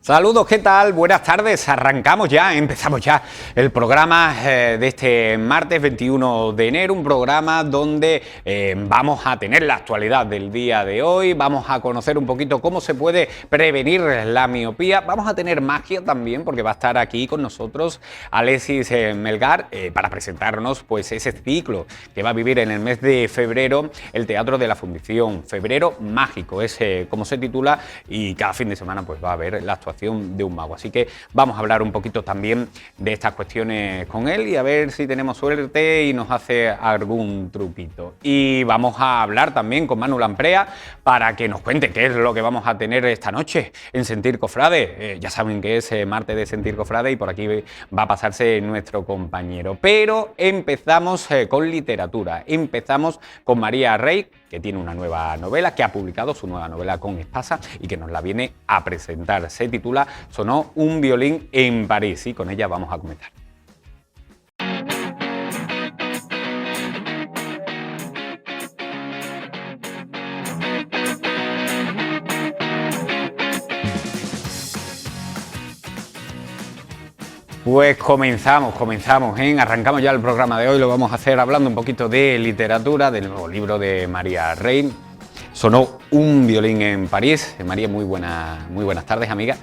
Saludos, ¿qué tal? Buenas tardes, empezamos ya el programa de este martes 21 de enero, un programa donde vamos a tener la actualidad del día de hoy, vamos a conocer un poquito cómo se puede prevenir la miopía, vamos a tener magia también porque va a estar aquí con nosotros Alexis Melgar para presentarnos pues ese ciclo que va a vivir en el mes de febrero el Teatro de la Fundición, Febrero Mágico, es como se titula, y cada fin de semana pues va a haber la actuación de un mago. Así que vamos a hablar un poquito también de estas cuestiones con él y a ver si tenemos suerte y nos hace algún truquito. Y vamos a hablar también con Manu Lamprea para que nos cuente qué es lo que vamos a tener esta noche en Sentir Cofrade. Ya saben que es martes de Sentir Cofrade y por aquí va a pasarse nuestro compañero. Pero empezamos con literatura. Empezamos con María Rey, que tiene una nueva novela, que ha publicado su nueva novela con Espasa y que nos la viene a presentar. Se titula Sonó un violín en París y con ella vamos a comenzar. Pues comenzamos, arrancamos ya el programa de hoy, lo vamos a hacer hablando un poquito de literatura, del nuevo libro de María Rey, Sonó un violín en París. María, muy buenas tardes, amiga.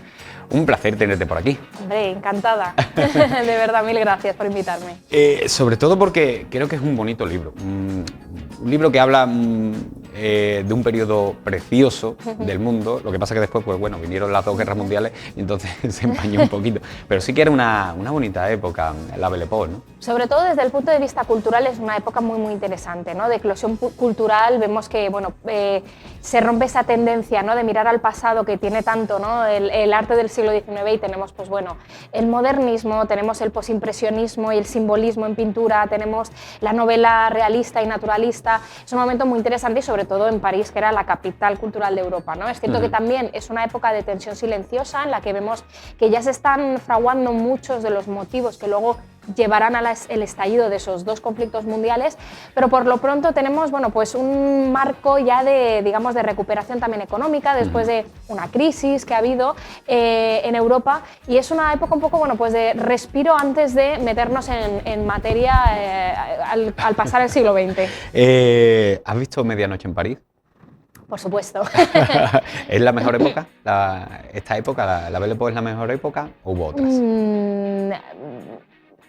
Un placer tenerte por aquí. Hombre, encantada. De verdad, mil gracias por invitarme. Sobre todo porque creo que es un bonito libro. Un libro que habla de un periodo precioso del mundo. Lo que pasa que después, pues bueno, vinieron las 2 guerras mundiales y entonces se empañó un poquito. Pero sí que era una bonita época, la Belle Époque, ¿no? Sobre todo desde el punto de vista cultural es una época muy interesante, ¿no? De eclosión cultural. Vemos que, bueno, se rompe esa tendencia, ¿no? De mirar al pasado que tiene tanto, ¿no? El arte del siglo XIX y tenemos, pues bueno, el modernismo, tenemos el posimpresionismo y el simbolismo en pintura, tenemos la novela realista y naturalista. Es un momento muy interesante y sobre todo en París, que era la capital cultural de Europa, ¿no? Es cierto que también es una época de tensión silenciosa en la que vemos que ya se están fraguando muchos de los motivos que luego llevarán al estallido de esos 2 conflictos mundiales, pero por lo pronto tenemos, bueno, pues un marco ya de, digamos, de recuperación también económica después de una crisis que ha habido en Europa, y es una época un poco, bueno, pues de respiro antes de meternos en materia al pasar el siglo XX. ¿Has visto Medianoche en París? Por supuesto. ¿Es la mejor época? ¿Esta época, la Belle Époque, es la mejor época o hubo otras?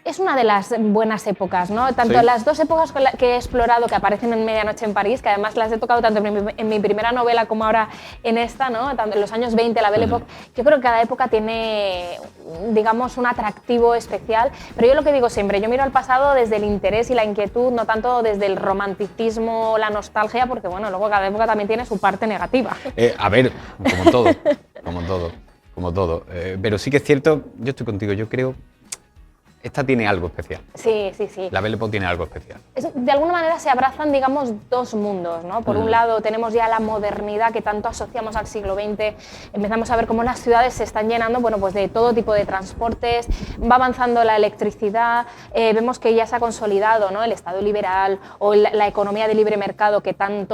Es una de las buenas épocas, ¿no? Tanto ¿Sí? Las 2 épocas que he explorado que aparecen en Medianoche en París, que además las he tocado tanto en mi primera novela como ahora en esta, ¿no? Tanto en los años 20, la Belle Époque. Yo creo que cada época tiene, digamos, un atractivo especial, pero yo lo que digo siempre, yo miro al pasado desde el interés y la inquietud, no tanto desde el romanticismo o la nostalgia, porque bueno, luego cada época también tiene su parte negativa. A ver, como todo. Pero sí que es cierto, yo estoy contigo, yo creo. Esta tiene algo especial. Sí. La Belle Époque tiene algo especial. De alguna manera se abrazan, digamos, 2 mundos, ¿no? Por un lado tenemos ya la modernidad que tanto asociamos al siglo XX, empezamos a ver cómo las ciudades se están llenando, bueno, pues de todo tipo de transportes, va avanzando la electricidad, vemos que ya se ha consolidado, ¿no? El Estado liberal o la economía de libre mercado que tan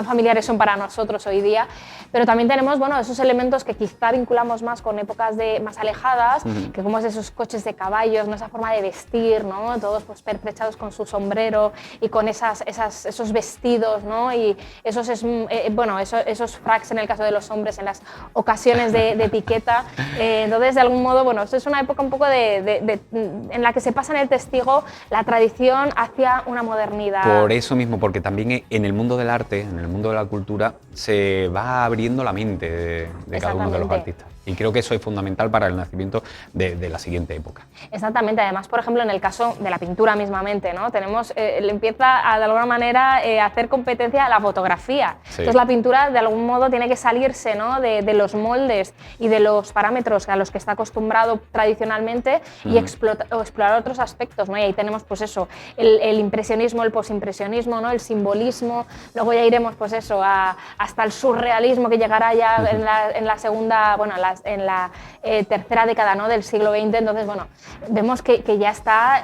familiares son para nosotros hoy día, pero también tenemos, bueno, esos elementos que quizá vinculamos más con épocas más alejadas, que como es esos coches de caballo, ¿no? Esa forma de vestir, ¿no? Todos pues, pertrechados con su sombrero y con esos vestidos, ¿no? Y esos fracs en el caso de los hombres en las ocasiones de etiqueta. Entonces, de algún modo, bueno, esto es una época un poco en la que se pasa en el testigo la tradición hacia una modernidad. Por eso mismo, porque también en el mundo del arte, en el mundo de la cultura, se va abriendo la mente de cada uno de los artistas. Y creo que eso es fundamental para el nacimiento de la siguiente época. Exactamente, además, por ejemplo, en el caso de la pintura mismamente, ¿no? Tenemos, le empieza de alguna manera a hacer competencia a la fotografía. Sí. Entonces la pintura de algún modo tiene que salirse, ¿no? de los moldes y de los parámetros a los que está acostumbrado tradicionalmente y explorar otros aspectos, ¿no? Y ahí tenemos pues eso, el impresionismo, el posimpresionismo, ¿no? El simbolismo, luego ya iremos pues eso hasta el surrealismo que llegará ya en la segunda, bueno, en tercera década, ¿no?, del siglo XX. Entonces, bueno, vemos que ya está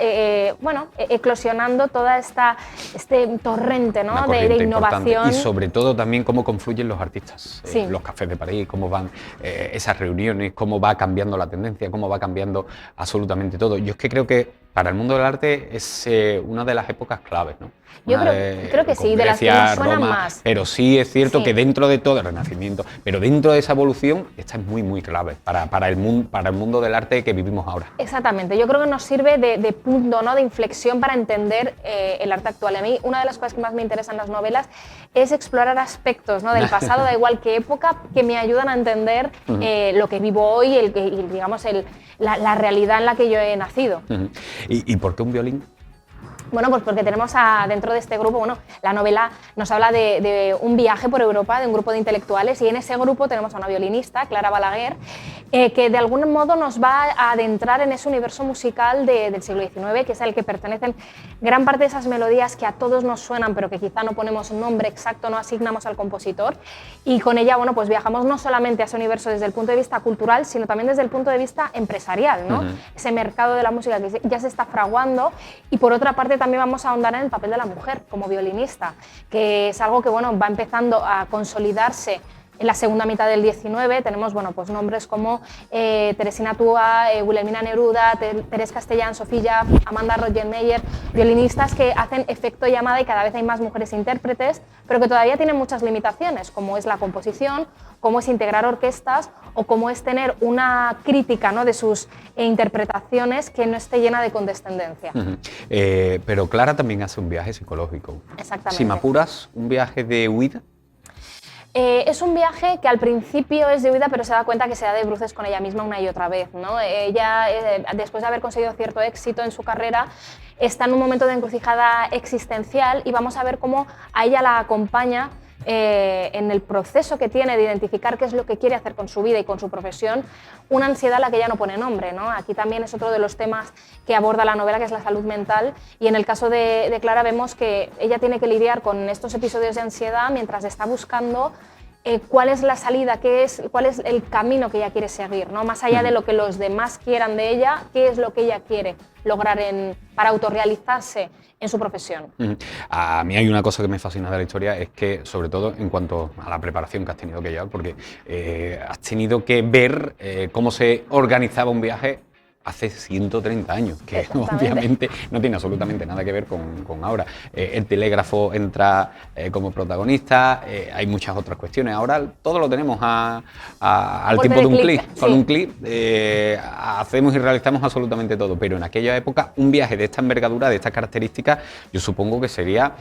eclosionando toda este torrente, ¿no?, de innovación. Y sobre todo también cómo confluyen los artistas, Sí. los cafés de París, cómo van esas reuniones, cómo va cambiando la tendencia, cómo va cambiando absolutamente todo. Yo es que creo que para el mundo del arte es una de las épocas claves, ¿no? Yo creo que sí, de las que nos suenan Roma, más. pero sí es cierto Sí. que dentro de todo el Renacimiento, pero dentro de esa evolución, esta es muy, muy clave para el mundo del arte que vivimos ahora. Exactamente, yo creo que nos sirve de punto, ¿no?, de inflexión para entender el arte actual. A mí, una de las cosas que más me interesan en las novelas es explorar aspectos, ¿no?, del pasado, da igual qué época, que me ayudan a entender lo que vivo hoy y digamos, la realidad en la que yo he nacido. ¿Y por qué un violín? Bueno, pues porque tenemos dentro de este grupo, bueno, la novela nos habla de un viaje por Europa, de un grupo de intelectuales, y en ese grupo tenemos a una violinista, Clara Balaguer, que de algún modo nos va a adentrar en ese universo musical del siglo XIX, que es al que pertenecen gran parte de esas melodías que a todos nos suenan, pero que quizá no ponemos un nombre exacto, no asignamos al compositor, y con ella, bueno, pues viajamos no solamente a ese universo desde el punto de vista cultural, sino también desde el punto de vista empresarial, ¿no? Ese mercado de la música que ya se está fraguando, y por otra parte también vamos a ahondar en el papel de la mujer como violinista, que es algo que, bueno, va empezando a consolidarse en la segunda mitad del XIX. Tenemos, bueno, pues nombres como Teresina Tua, Wilhelmina Neruda, Teresa Castellán, Sofía, Amanda Rottenmeier, violinistas que hacen efecto llamada, y cada vez hay más mujeres intérpretes, pero que todavía tienen muchas limitaciones, como es la composición, como es integrar orquestas o como es tener una crítica, ¿no?, de sus interpretaciones que no esté llena de condescendencia. Pero Clara también hace un viaje psicológico. Exactamente. Si me apuras, un viaje de huida. Es un viaje que al principio es de huida, pero se da cuenta que se da de bruces con ella misma una y otra vez, ¿no? Ella, después de haber conseguido cierto éxito en su carrera, está en un momento de encrucijada existencial, y vamos a ver cómo a ella la acompaña en el proceso que tiene de identificar qué es lo que quiere hacer con su vida y con su profesión, una ansiedad a la que ella no pone nombre, ¿no? Aquí también es otro de los temas que aborda la novela, que es la salud mental, y en el caso de Clara vemos que ella tiene que lidiar con estos episodios de ansiedad mientras está buscando cuál es la salida, cuál es el camino que ella quiere seguir, ¿no? Más allá de lo que los demás quieran de ella, qué es lo que ella quiere lograr para autorrealizarse en su profesión. A mí hay una cosa que me fascina de la historia, es que, sobre todo en cuanto a la preparación que has tenido que llevar, porque has tenido que ver cómo se organizaba un viaje hace 130 años, que obviamente no tiene absolutamente nada que ver con ahora. El telégrafo entra como protagonista, hay muchas otras cuestiones. Ahora todo lo tenemos al tiempo de un clic. Con un clic hacemos y realizamos absolutamente todo, pero en aquella época un viaje de esta envergadura, de estas características, yo supongo que sería...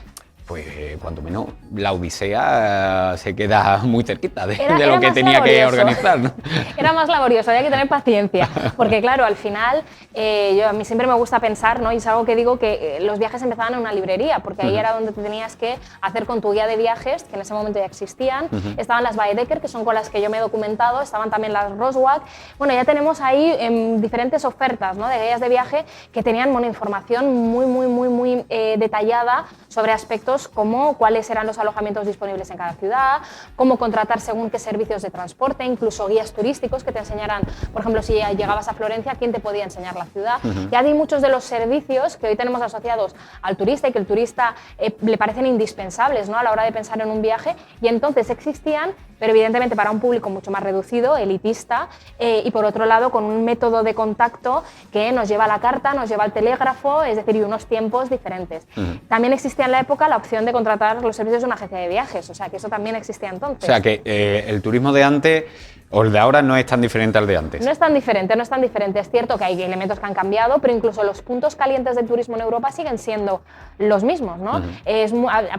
pues cuanto menos la Odisea se queda muy cerquita de lo que tenía que organizar, ¿no? Era más laborioso, había que tener paciencia, porque claro, al final a mí siempre me gusta pensar, ¿no?, y es algo que digo, que los viajes empezaban en una librería, porque ahí era donde te tenías que hacer con tu guía de viajes, que en ese momento ya existían, estaban las Baedeker, que son con las que yo me he documentado, estaban también las Roswag. Bueno, ya tenemos ahí diferentes ofertas, ¿no?, de guías de viaje que tenían información muy detallada sobre aspectos como cuáles eran los alojamientos disponibles en cada ciudad, cómo contratar según qué servicios de transporte, incluso guías turísticos que te enseñaran, por ejemplo, si llegabas a Florencia, quién te podía enseñar la ciudad. Ya hay muchos de los servicios que hoy tenemos asociados al turista y que el turista le parecen indispensables, ¿no?, a la hora de pensar en un viaje, y entonces existían, pero evidentemente para un público mucho más reducido, elitista, y por otro lado con un método de contacto que nos lleva a la carta, nos lleva al telégrafo, es decir, y unos tiempos diferentes. También existía en la época la opción de contratar los servicios de una agencia de viajes, o sea que eso también existía entonces. O sea que el turismo de antes o el de ahora no es tan diferente al de antes. No es tan diferente, no es tan diferente. Es cierto que hay elementos que han cambiado, pero incluso los puntos calientes del turismo en Europa siguen siendo los mismos, ¿no?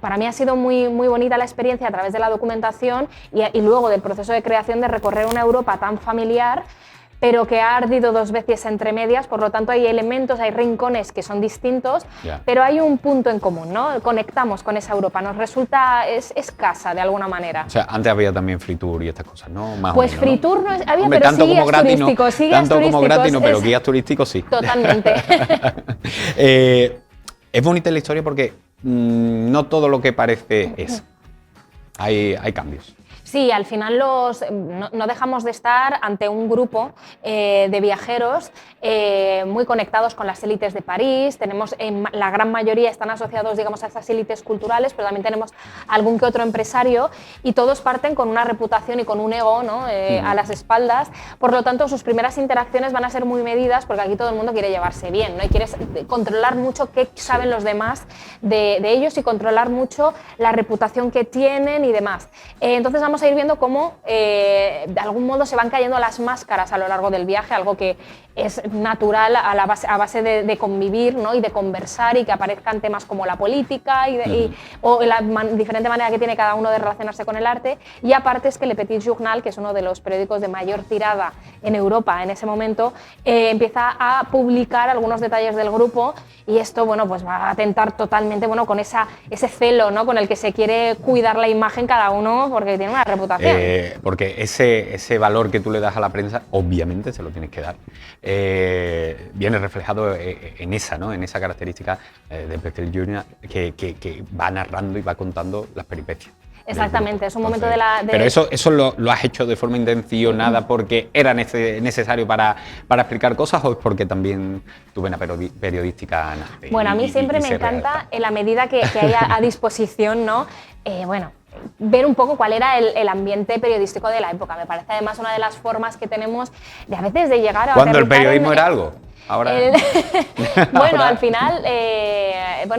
Para mí ha sido muy bonita la experiencia a través de la documentación y luego del proceso de creación, de recorrer una Europa tan familiar, pero que ha ardido dos veces entre medias. Por lo tanto hay elementos, hay rincones que son distintos, pero hay un punto en común, ¿no? Conectamos con esa Europa, nos resulta, es casa de alguna manera. O sea, antes había también free tour y estas cosas, ¿no? Más pues o menos, free ¿no? tour no había, Hombre, pero sí guías turísticos. Tanto como gratis no, pero guías turísticos sí. Totalmente. Es bonita la historia porque no todo lo que parece es. Hay cambios. Sí, al final no dejamos de estar ante un grupo de viajeros muy conectados con las élites de París. Tenemos, la gran mayoría están asociados, digamos, a esas élites culturales, pero también tenemos algún que otro empresario y todos parten con una reputación y con un ego, ¿no? A las espaldas. Por lo tanto, sus primeras interacciones van a ser muy medidas porque aquí todo el mundo quiere llevarse bien, ¿no? Y quiere controlar mucho qué saben los demás de ellos y controlar mucho la reputación que tienen y demás. Entonces vamos a ir viendo cómo de algún modo se van cayendo las máscaras a lo largo del viaje, algo que es natural a base de convivir, ¿no? Y de conversar y que aparezcan temas como la política o la diferente manera que tiene cada uno de relacionarse con el arte. Y aparte es que Le Petit Journal, que es uno de los periódicos de mayor tirada en Europa en ese momento, empieza a publicar algunos detalles del grupo y esto, bueno, pues va a atentar totalmente, bueno, con ese celo, ¿no? Con el que se quiere cuidar la imagen cada uno porque tiene una reputación. Porque ese valor que tú le das a la prensa, obviamente se lo tienes que dar. Viene reflejado en esa, ¿no? En esa característica de Petit Journal que va narrando y va contando las peripecias. Exactamente, es un momento Pero eso lo has hecho de forma intencionada porque era necesario para explicar cosas o es porque también tu vena periodística nace. Bueno, a mí siempre me encanta, en la medida que haya a disposición, ¿no? Ver un poco cuál era el ambiente periodístico de la época. Me parece además una de las formas que tenemos de a veces de llegar a... Cuando el periodismo era algo. Ahora... Bueno, al final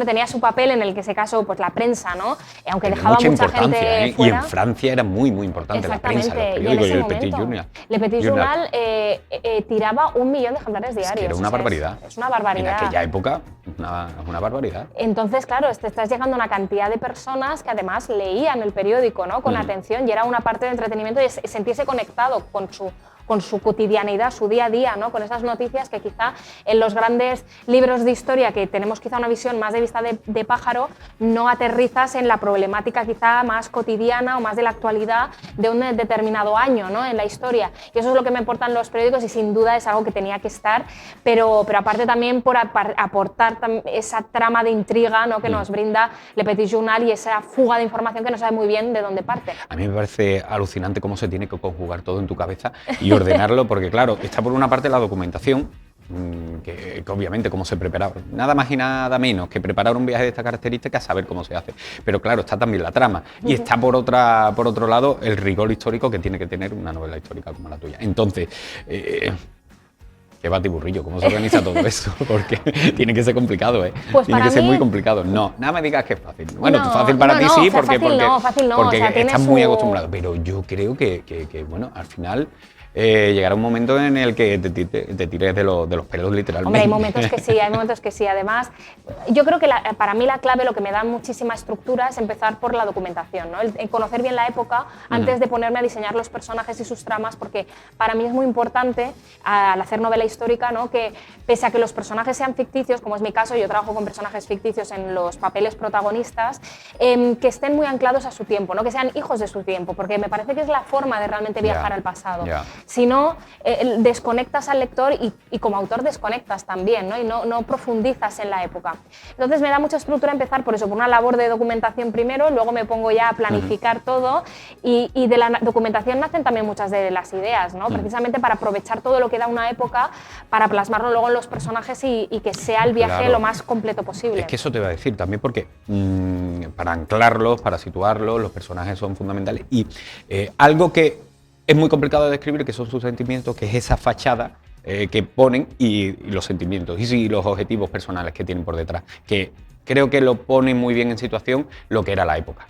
tenía su papel en el que se casó pues, la prensa, ¿no? Aunque dejaba mucha gente fuera. Y en Francia era muy, muy importante la prensa, los periódicos y el Petit Journal. Le Petit Journal tiraba 1 millón de ejemplares diarios. Es que era una barbaridad. Es una barbaridad. En aquella época, una barbaridad. Entonces, claro, estás llegando a una cantidad de personas que además leían el periódico, ¿no? Con atención y era una parte de entretenimiento y sentirse conectado con su cotidianidad, su día a día, ¿no? Con esas noticias que quizá en los grandes libros de historia, que tenemos quizá una visión más de vista de pájaro, no aterrizas en la problemática quizá más cotidiana o más de la actualidad de un determinado año, ¿no? En la historia. Y eso es lo que me importan los periódicos y sin duda es algo que tenía que estar, pero aparte también por aportar esa trama de intriga, ¿no? Que nos brinda Le Petit Journal y esa fuga de información que no sabe muy bien de dónde parte. A mí me parece alucinante cómo se tiene que conjugar todo en tu cabeza y ordenarlo, porque claro, está por una parte la documentación, que obviamente cómo se preparaba, nada más y nada menos que preparar un viaje de esta característica, saber cómo se hace, pero claro, está también la trama y está por otro lado el rigor histórico que tiene que tener una novela histórica como la tuya. Entonces, qué batiburrillo, ¿cómo se organiza todo eso? Porque tiene que ser complicado, ¿eh? Pues tiene que ser muy complicado. No, nada me digas que es fácil. Bueno, fácil para ti sí, porque o sea, estás muy acostumbrado. Pero yo creo que bueno, al final llegará un momento en el que te tires de los pelos literalmente. Hombre, hay momentos que sí, Además, yo creo que para mí la clave, lo que me da muchísima estructura es empezar por la documentación, ¿no? El conocer bien la época antes de ponerme a diseñar los personajes y sus tramas, porque para mí es muy importante al hacer novela histórica, ¿no? Que pese a que los personajes sean ficticios, como es mi caso, yo trabajo con personajes ficticios en los papeles protagonistas, que estén muy anclados a su tiempo, ¿no? Que sean hijos de su tiempo, porque me parece que es la forma de realmente viajar al pasado. Si no, desconectas al lector y como autor desconectas también, ¿no? Y no profundizas en la época. Entonces me da mucha estructura empezar por eso, por una labor de documentación primero, luego me pongo ya a planificar todo y de la documentación nacen también muchas de las ideas, ¿no? Precisamente para aprovechar todo lo que da una época, para plasmarlo luego en los personajes y que sea el viaje lo más completo posible. Es que eso te iba a decir también porque para anclarlos, para situarlos, los personajes son fundamentales y algo que es muy complicado de describir, que son sus sentimientos, que es esa fachada que ponen y los sentimientos y los objetivos personales que tienen por detrás, que creo que lo pone muy bien en situación lo que era la época.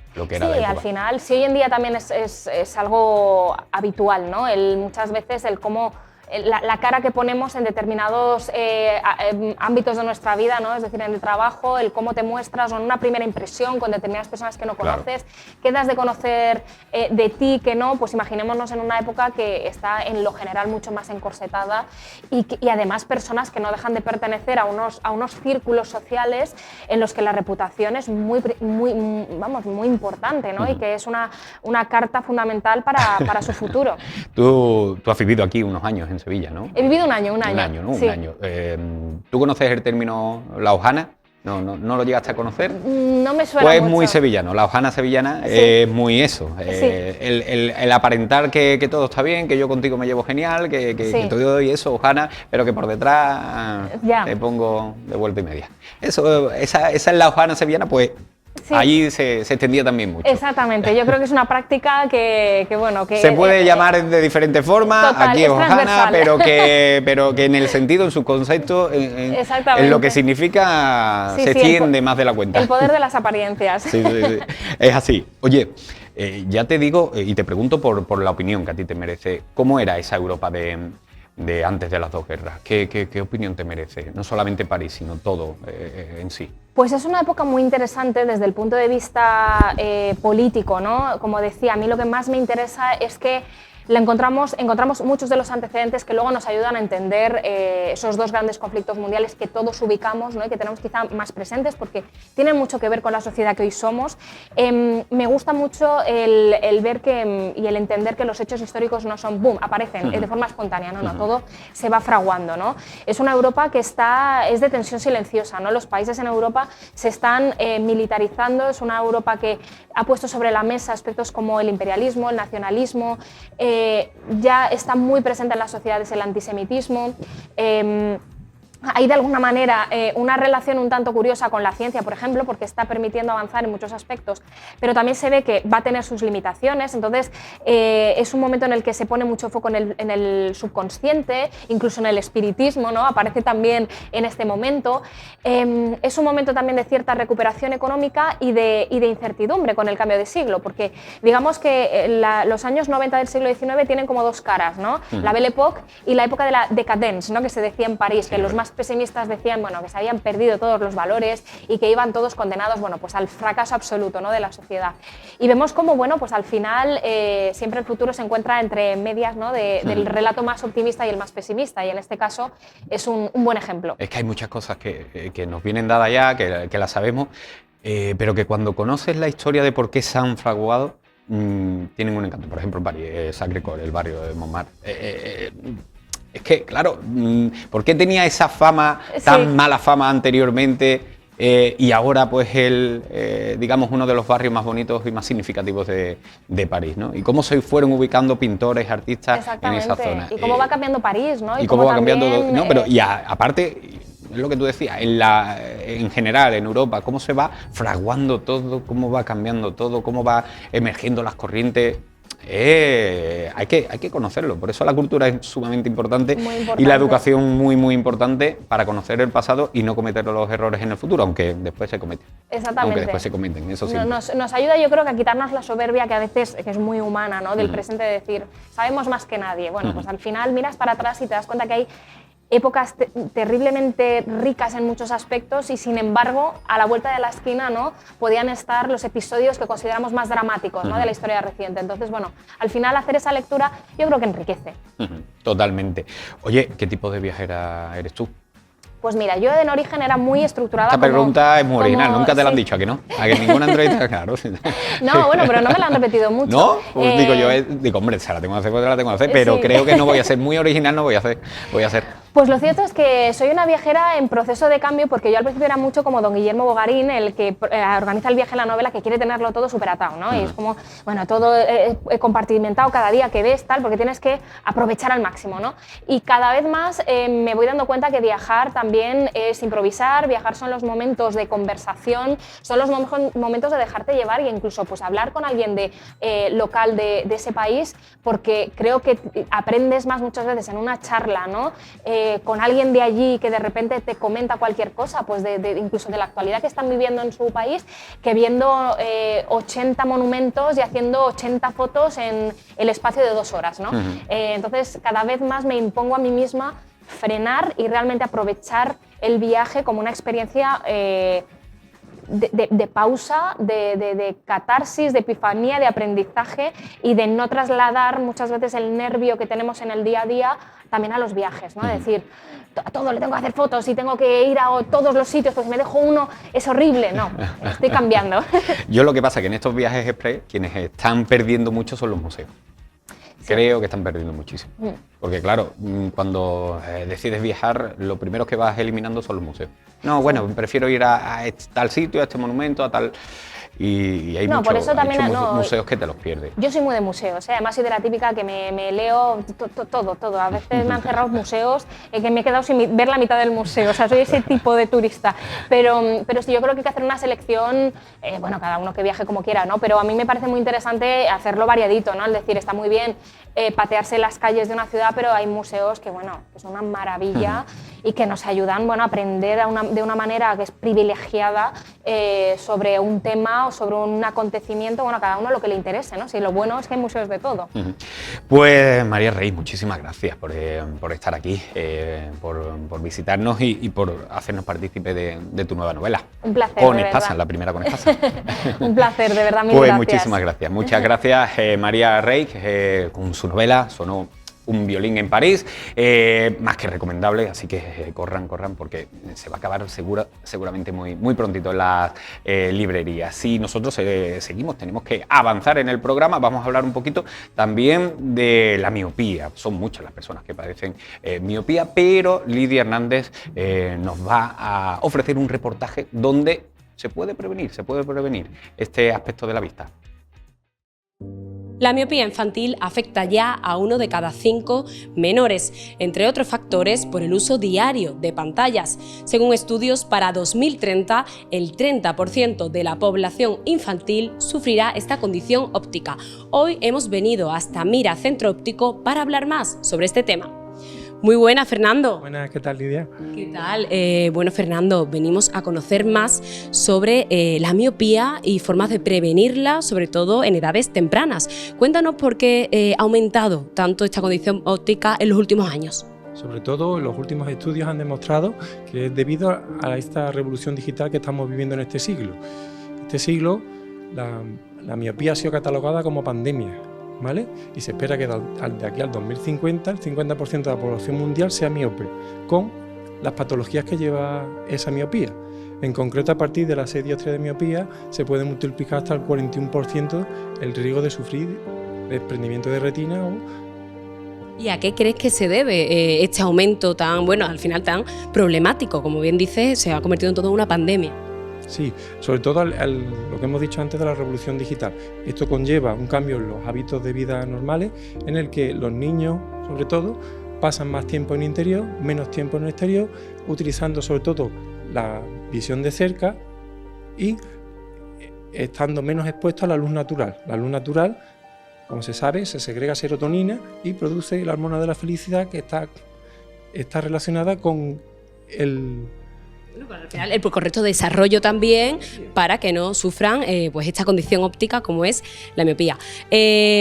Al final, sí, hoy en día también es algo habitual, ¿no? Muchas veces el cómo... La cara que ponemos en determinados ámbitos de nuestra vida, ¿no? Es decir, en el trabajo, el cómo te muestras o en una primera impresión con determinadas personas que no conoces, quedas de conocer de ti que no, pues imaginémonos en una época que está en lo general mucho más encorsetada y además personas que no dejan de pertenecer a unos círculos sociales en los que la reputación es muy importante, ¿no? Y que es una carta fundamental para su futuro. Tú has vivido aquí unos años Sevilla, ¿no? He vivido un año. Un año, ¿no? Sí. Un año. ¿Tú conoces el término laojana? ¿No lo llegaste a conocer? No me suena Pues es mucho. muy sevillano, la hojana sevillana Sí. es muy eso, Sí. el aparentar que todo está bien, que yo contigo me llevo genial, que Sí. te doy eso, hojana, pero que por detrás Ya. te pongo de vuelta y media. Esa es la hojana sevillana, pues Sí. ahí se extendía también mucho. Exactamente, yo creo que es una práctica que bueno, que Se puede llamar de diferentes formas, total, aquí es es hojana, transversal. pero que en el sentido, en su concepto, en lo Exactamente. que significa, Sí, se sí, extiende más de la cuenta. El poder de las apariencias. Sí, sí, sí. Es así. Oye, ya te digo y te pregunto por la opinión que a ti te merece. ¿Cómo era esa Europa de antes de las dos guerras? ¿Qué opinión te merece? No solamente París, sino todo en sí. Pues es una época muy interesante desde el punto de vista político, ¿no? Como decía, a mí lo que más me interesa es que encontramos muchos de los antecedentes que luego nos ayudan a entender esos dos grandes conflictos mundiales que todos ubicamos, ¿no? Y que tenemos quizá más presentes porque tienen mucho que ver con la sociedad que hoy somos. Me gusta mucho el ver y el entender que los hechos históricos no son boom, aparecen de forma espontánea, no, todo se va fraguando, ¿no? Es una Europa que es de tensión silenciosa, ¿no? Los países en Europa se están militarizando, es una Europa que ha puesto sobre la mesa aspectos como el imperialismo, el nacionalismo, ya está muy presente en las sociedades el antisemitismo. Hay de alguna manera una relación un tanto curiosa con la ciencia, por ejemplo, porque está permitiendo avanzar en muchos aspectos, pero también se ve que va a tener sus limitaciones, entonces es un momento en el que se pone mucho foco en el subconsciente, incluso en el espiritismo, ¿no? Aparece también en este momento. Es un momento también de cierta recuperación económica y de incertidumbre con el cambio de siglo, porque digamos que los años 90 del siglo XIX tienen como dos caras, ¿no? La Belle Époque y la época de la décadence, ¿no? Que se decía en París, que los más pesimistas decían, bueno, que se habían perdido todos los valores y que iban todos condenados, bueno, pues al fracaso absoluto, ¿no? De la sociedad. Y vemos cómo, bueno, pues al final siempre el futuro se encuentra entre medias, ¿no? Del relato más optimista y el más pesimista, y en este caso es un buen ejemplo. Es que hay muchas cosas que nos vienen dadas ya, que las sabemos, pero que cuando conoces la historia de por qué se han fraguado, tienen un encanto. Por ejemplo, París, Sacré-Cœur, el barrio de Montmartre. Es que, claro, ¿por qué tenía esa fama, tan mala fama anteriormente y ahora pues digamos, uno de los barrios más bonitos y más significativos de París, ¿no? Y cómo se fueron ubicando pintores, artistas en esa zona. Y cómo va cambiando París, ¿no? Y cómo va cambiando, ¿no? Pero y aparte, es lo que tú decías, en general, en Europa, cómo se va fraguando todo, cómo va cambiando todo, cómo va emergiendo las corrientes. Hay que conocerlo, por eso la cultura es sumamente importante, y la educación muy importante para conocer el pasado y no cometer los errores en el futuro, aunque después se cometen. Exactamente. Aunque después se cometen, eso sí. Nos ayuda, yo creo, que a quitarnos la soberbia que a veces que es muy humana, ¿no? Del presente, de decir, sabemos más que nadie. Bueno, pues al final miras para atrás y te das cuenta que hay épocas terriblemente ricas en muchos aspectos y, sin embargo, a la vuelta de la esquina, ¿no? Podían estar los episodios que consideramos más dramáticos, ¿no? De la historia reciente. Entonces, bueno, al final hacer esa lectura yo creo que enriquece. Totalmente. Oye, ¿qué tipo de viajera eres tú? Pues mira, yo en origen era muy estructurada. Esta pregunta es muy original, nunca te la han dicho, ¿a que no? ¿A que ninguna entrevista? Claro. No, bueno, pero no me la han repetido mucho. ¿No? Pues digo, hombre, se la tengo que hacer, pues la tengo que hacer, pero creo que no voy a ser muy original, no voy a hacer. Pues lo cierto es que soy una viajera en proceso de cambio, porque yo al principio era mucho como don Guillermo Bogarín, el que organiza el viaje en la novela, que quiere tenerlo todo superatado, ¿no? Y es como, bueno, todo compartimentado cada día que ves, tal, porque tienes que aprovechar al máximo, ¿no? Y cada vez más me voy dando cuenta que viajar también es improvisar, viajar son los momentos de conversación, son los momentos de dejarte llevar, y incluso pues hablar con alguien local de ese país, porque creo que aprendes más muchas veces en una charla, ¿no? Con alguien de allí que de repente te comenta cualquier cosa, pues incluso de la actualidad que están viviendo en su país, que viendo 80 monumentos y haciendo 80 fotos en el espacio de 2 horas, ¿no? Entonces, cada vez más me impongo a mí misma frenar y realmente aprovechar el viaje como una experiencia de pausa, de catarsis, de epifanía, de aprendizaje, y de no trasladar muchas veces el nervio que tenemos en el día a día también a los viajes, ¿no? Es decir, a todo le tengo que hacer fotos y tengo que ir a todos los sitios, pues si me dejo uno es horrible. No, estoy cambiando. Yo lo que pasa es que en estos viajes express quienes están perdiendo mucho son los museos. Creo que están perdiendo muchísimo. Porque claro, cuando decides viajar, lo primero que vas eliminando son los museos. No, bueno, prefiero ir a tal sitio, a este monumento, a tal... Y hay por eso también, museos que te los pierdes. Yo soy muy de museos, además soy de la típica que me leo todo. A veces me han cerrado museos que me he quedado sin ver la mitad del museo, o sea, soy ese tipo de turista. Pero sí, yo creo que hay que hacer una selección, bueno, cada uno que viaje como quiera, ¿no? Pero a mí me parece muy interesante hacerlo variadito, ¿no? Es decir, está muy bien patearse las calles de una ciudad, pero hay museos que, bueno, que son una maravilla y que nos ayudan, bueno, a aprender de una manera que es privilegiada sobre un tema o sobre un acontecimiento, bueno, a cada uno lo que le interese, ¿no? Si lo bueno es que hay museos de todo. Pues María Rey, muchísimas gracias por estar aquí, por visitarnos y por hacernos partícipe de tu nueva novela. Un placer, Con de Espasa, verdad. la primera con Espasa. Un placer, de verdad, mil pues gracias. Muchísimas gracias. Muchas gracias, María Rey, con su novela Sonó un violín en París, más que recomendable, así que corran porque se va a acabar seguramente muy prontito en las librerías. Si nosotros seguimos, tenemos que avanzar en el programa, vamos a hablar un poquito también de la miopía. Son muchas las personas que padecen miopía, pero Lidia Hernández nos va a ofrecer un reportaje donde se puede prevenir este aspecto de la vista. La miopía infantil afecta ya a 1 de cada 5 menores, entre otros factores por el uso diario de pantallas. Según estudios, para 2030 el 30% de la población infantil sufrirá esta condición óptica. Hoy hemos venido hasta Mira Centro Óptico para hablar más sobre este tema. Muy buena, Fernando. Buenas, ¿qué tal, Lidia? ¿Qué tal? Bueno, Fernando, venimos a conocer más sobre la miopía y formas de prevenirla, sobre todo en edades tempranas. Cuéntanos por qué ha aumentado tanto esta condición óptica en los últimos años. Sobre todo, los últimos estudios han demostrado que es debido a esta revolución digital que estamos viviendo en este siglo. Este siglo, la miopía ha sido catalogada como pandemia, ¿vale? Y se espera que de aquí al 2050 el 50% de la población mundial sea miope, con las patologías que lleva esa miopía. En concreto, a partir de las 6 dioptrías de miopía se puede multiplicar hasta el 41% el riesgo de sufrir desprendimiento de retina o... ¿Y a qué crees que se debe este aumento tan, bueno, al final tan problemático? Como bien dices, se ha convertido en toda una pandemia. Sí, sobre todo lo que hemos dicho antes de la revolución digital. Esto conlleva un cambio en los hábitos de vida normales, en el que los niños, sobre todo, pasan más tiempo en interior, menos tiempo en el exterior, utilizando sobre todo la visión de cerca y estando menos expuestos a la luz natural. La luz natural, como se sabe, se segrega serotonina y produce la hormona de la felicidad, que está relacionada con el correcto desarrollo también para que no sufran pues esta condición óptica como es la miopía.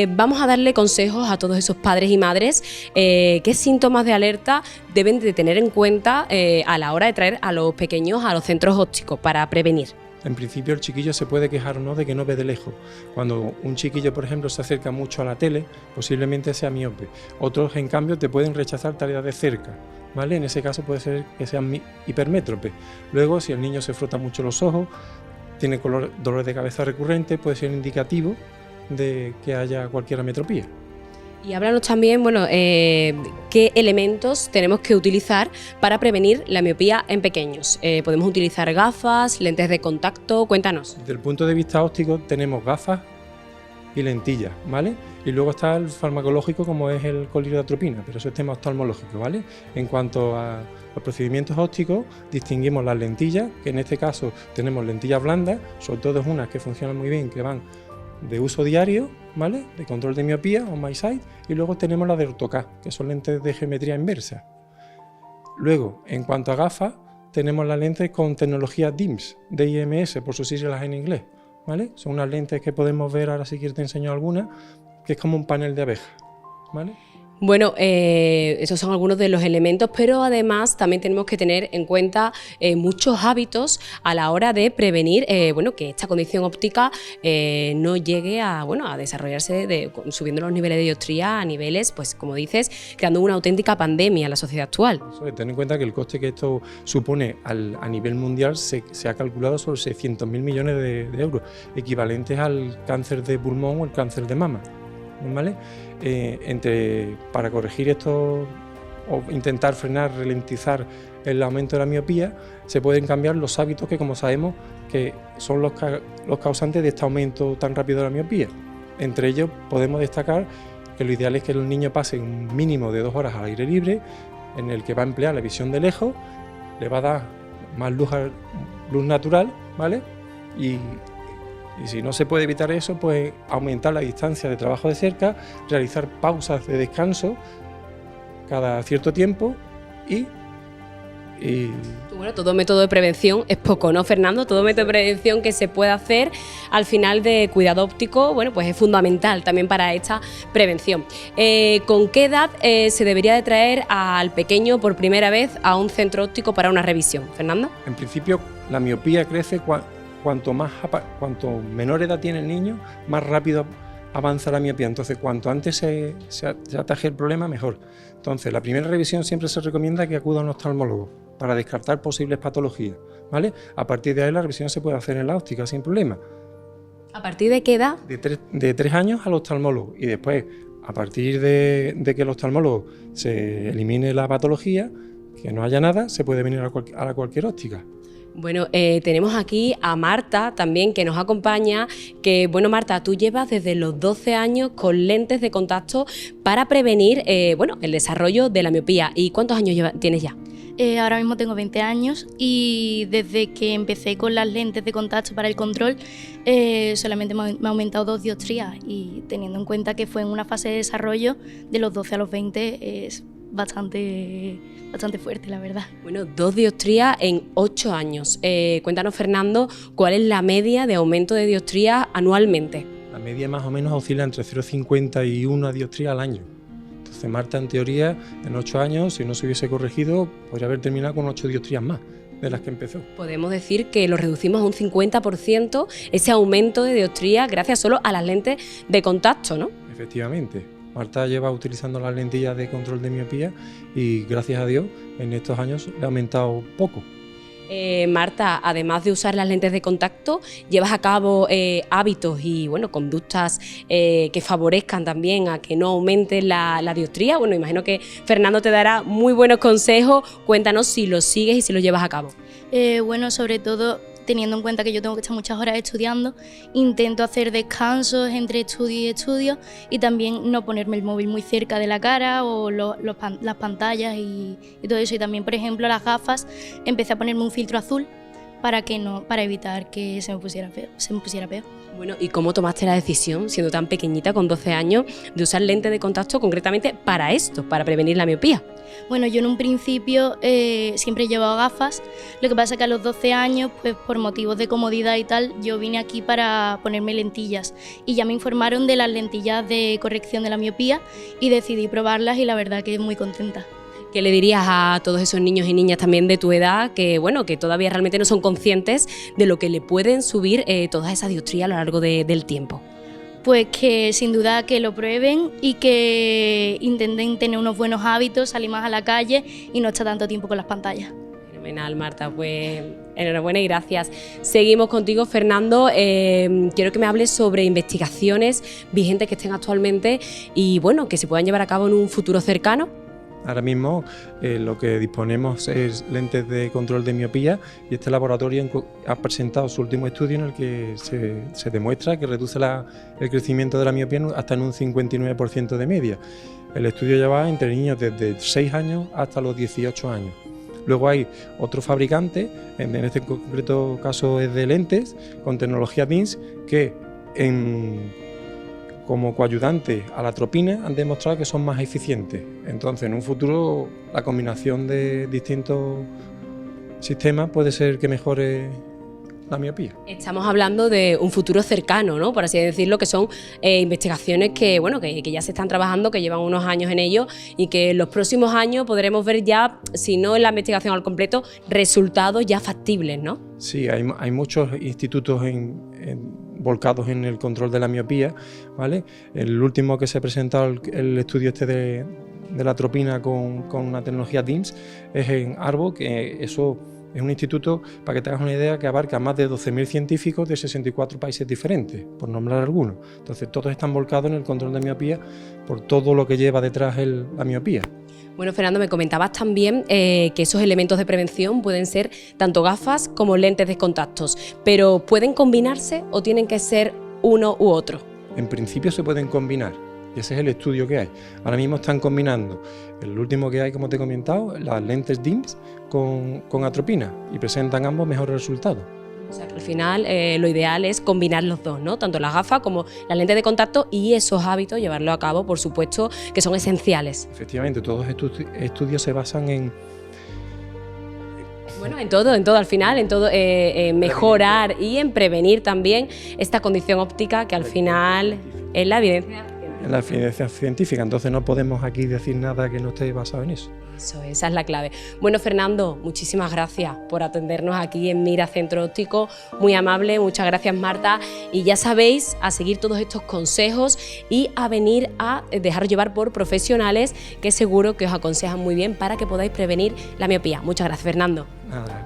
Vamos a darle consejos a todos esos padres y madres qué síntomas de alerta deben de tener en cuenta a la hora de traer a los pequeños a los centros ópticos para prevenir. En principio el chiquillo se puede quejar o no de que no ve de lejos. Cuando un chiquillo, por ejemplo, se acerca mucho a la tele, posiblemente sea miope. Otros, en cambio, te pueden rechazar tareas de cerca, ¿vale? En ese caso puede ser que sean hipermétrope. Luego, si el niño se frota mucho los ojos, tiene dolor de cabeza recurrente, puede ser indicativo de que haya cualquier ametropía. Y háblanos también, bueno, qué elementos tenemos que utilizar para prevenir la miopía en pequeños. ¿Podemos utilizar gafas, lentes de contacto? Cuéntanos. Desde el punto de vista óptico tenemos gafas y lentillas, ¿vale? Y luego está el farmacológico, como es el coliridoatropina, pero eso es tema oftalmológico, ¿vale? En cuanto a los procedimientos ópticos, distinguimos las lentillas, que en este caso tenemos lentillas blandas, sobre todo unas que funcionan muy bien, que van de uso diario, ¿vale? De control de miopía o MySight, y luego tenemos las de AutoCAD, que son lentes de geometría inversa. Luego, en cuanto a gafas, tenemos las lentes con tecnología DIMS, DIMS por sus siglas en inglés, ¿vale? Son unas lentes que podemos ver, ahora si quieres te enseño alguna, que es como un panel de abeja, ¿vale? Bueno, esos son algunos de los elementos, pero además también tenemos que tener en cuenta muchos hábitos a la hora de prevenir bueno, que esta condición óptica no llegue a, bueno, a desarrollarse subiendo los niveles de dioptría a niveles, pues como dices, creando una auténtica pandemia en la sociedad actual. Ten en cuenta que el coste que esto supone a nivel mundial se ha calculado sobre 600.000 millones de euros, equivalentes al cáncer de pulmón o el cáncer de mama. ¿vale? Para corregir esto o intentar frenar, ralentizar el aumento de la miopía, se pueden cambiar los hábitos que, como sabemos, que son los causantes de este aumento tan rápido de la miopía. Entre ellos podemos destacar que lo ideal es que el niño pase un mínimo de 2 horas al aire libre, en el que va a emplear la visión de lejos, le va a dar más luz natural, ¿vale? Y si no se puede evitar eso, pues aumentar la distancia de trabajo de cerca, realizar pausas de descanso cada cierto tiempo y Bueno, todo método de prevención es poco, ¿no, Fernando? Todo método de prevención que se puede hacer al final de cuidado óptico, bueno, pues es fundamental también para esta prevención. ¿Con qué edad se debería de traer al pequeño por primera vez a un centro óptico para una revisión, Fernando? En principio, la miopía crece cuanto menor edad tiene el niño, más rápido avanza la miopía. Entonces, cuanto antes se ataje el problema, mejor. Entonces, la primera revisión siempre se recomienda que acuda a un oftalmólogo para descartar posibles patologías, ¿vale? A partir de ahí la revisión se puede hacer en la óptica sin problema. ¿A partir de qué edad? De 3 años al oftalmólogo, y después, a partir de que el oftalmólogo se elimine la patología, que no haya nada, se puede venir a cualquier óptica. Bueno, tenemos aquí a Marta también que nos acompaña, que bueno, Marta, tú llevas desde los 12 años con lentes de contacto para prevenir el desarrollo de la miopía. ¿Y cuántos años tienes ya? Ahora mismo tengo 20 años y desde que empecé con las lentes de contacto para el control solamente me ha aumentado 2 dioptrías, y teniendo en cuenta que fue en una fase de desarrollo de los 12 a los 20 es bastante fuerte, la verdad. Bueno, 2 dioptrías en 8 años. Cuéntanos, Fernando, ¿cuál es la media de aumento de dioptrías anualmente? La media más o menos oscila entre 0,50 y 1 dioptría al año. Entonces Marta, en teoría, en 8 años, si no se hubiese corregido, podría haber terminado con 8 dioptrías más de las que empezó. Podemos decir que lo reducimos a un 50% ese aumento de dioptría gracias solo a las lentes de contacto, ¿no? Efectivamente. Marta lleva utilizando las lentillas de control de miopía y, gracias a Dios, en estos años le ha aumentado poco. Marta, además de usar las lentes de contacto, llevas a cabo hábitos y conductas que favorezcan también a que no aumente la dioptría. Bueno, imagino que Fernando te dará muy buenos consejos. Cuéntanos si los sigues y si los llevas a cabo. Sobre todo, teniendo en cuenta que yo tengo que estar muchas horas estudiando, intento hacer descansos entre estudio y estudio, y también no ponerme el móvil muy cerca de la cara o las pantallas y todo eso. Y también, por ejemplo, las gafas, empecé a ponerme un filtro azul para evitar que se me pusiera peor. Bueno, ¿y cómo tomaste la decisión, siendo tan pequeñita, con 12 años, de usar lentes de contacto concretamente para esto, para prevenir la miopía? Bueno, yo en un principio siempre he llevado gafas. Lo que pasa es que a los 12 años, pues por motivos de comodidad y tal, yo vine aquí para ponerme lentillas, y ya me informaron de las lentillas de corrección de la miopía y decidí probarlas, y la verdad que muy contenta. ¿Qué le dirías a todos esos niños y niñas también de tu edad que todavía realmente no son conscientes de lo que le pueden subir todas esas dioptrías a lo largo del tiempo? Pues que sin duda que lo prueben y que intenten tener unos buenos hábitos, salir más a la calle y no estar tanto tiempo con las pantallas. Fenomenal, Marta, pues enhorabuena y gracias. Seguimos contigo, Fernando. Quiero que me hables sobre investigaciones vigentes que estén actualmente y que se puedan llevar a cabo en un futuro cercano. Ahora mismo lo que disponemos es lentes de control de miopía, y este laboratorio ha presentado su último estudio en el que se demuestra que reduce el crecimiento de la miopía hasta en un 59% de media. El estudio lleva entre niños desde 6 años hasta los 18 años. Luego hay otro fabricante, en este concreto caso es de lentes, con tecnología DINS, que como coayudante a la atropina han demostrado que son más eficientes. Entonces, en un futuro, la combinación de distintos sistemas puede ser que mejore la miopía. Estamos hablando de un futuro cercano, ¿no? Por así decirlo, que son investigaciones que ya se están trabajando, que llevan unos años en ello, y que en los próximos años podremos ver ya, si no en la investigación al completo, resultados ya factibles, ¿no? Sí, hay muchos institutos volcados en el control de la miopía, ¿vale? El último que se ha presentado, el estudio de la atropina con una tecnología DINS, es en Arbo, que eso Es un instituto, para que te hagas una idea, que abarca más de 12.000 científicos de 64 países diferentes, por nombrar algunos. Entonces, todos están volcados en el control de miopía por todo lo que lleva detrás la miopía. Bueno, Fernando, me comentabas también que esos elementos de prevención pueden ser tanto gafas como lentes de contactos, pero ¿pueden combinarse o tienen que ser uno u otro? En principio se pueden combinar, y ese es el estudio que hay. Ahora mismo están combinando el último que hay, como te he comentado, las lentes DIMS con atropina, y presentan ambos mejores resultados. O sea, que al final lo ideal es combinar los dos, ¿no? Tanto las gafas como las lentes de contacto, y esos hábitos llevarlo a cabo, por supuesto, que son esenciales. Efectivamente, todos estos estudios se basan en... Bueno, en todo al final, en todo, en mejorar y en prevenir también esta condición óptica que al final es la evidencia. En la evidencia científica, entonces no podemos aquí decir nada que no esté basado en eso. Eso, esa es la clave. Bueno, Fernando, muchísimas gracias por atendernos aquí en Mira Centro Óptico, muy amable, muchas gracias Marta, y ya sabéis, a seguir todos estos consejos y a venir a dejar llevar por profesionales que seguro que os aconsejan muy bien para que podáis prevenir la miopía. Muchas gracias, Fernando. Nada.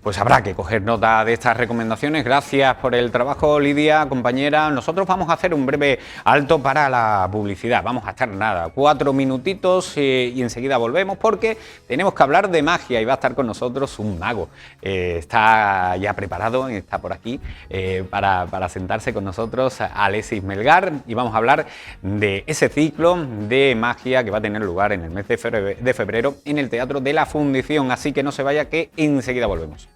Pues habrá que coger nota de estas recomendaciones. Gracias por el trabajo, Lidia, compañera. Nosotros vamos a hacer un breve alto para la publicidad. Vamos a estar nada, 4 minutitos y enseguida volvemos porque tenemos que hablar de magia y va a estar con nosotros un mago. Está ya preparado, está por aquí para sentarse con nosotros, Alexis Melgar, y vamos a hablar de ese ciclo de magia que va a tener lugar en el mes de febrero en el Teatro de la Fundición. Así que no se vaya, que enseguida volvemos.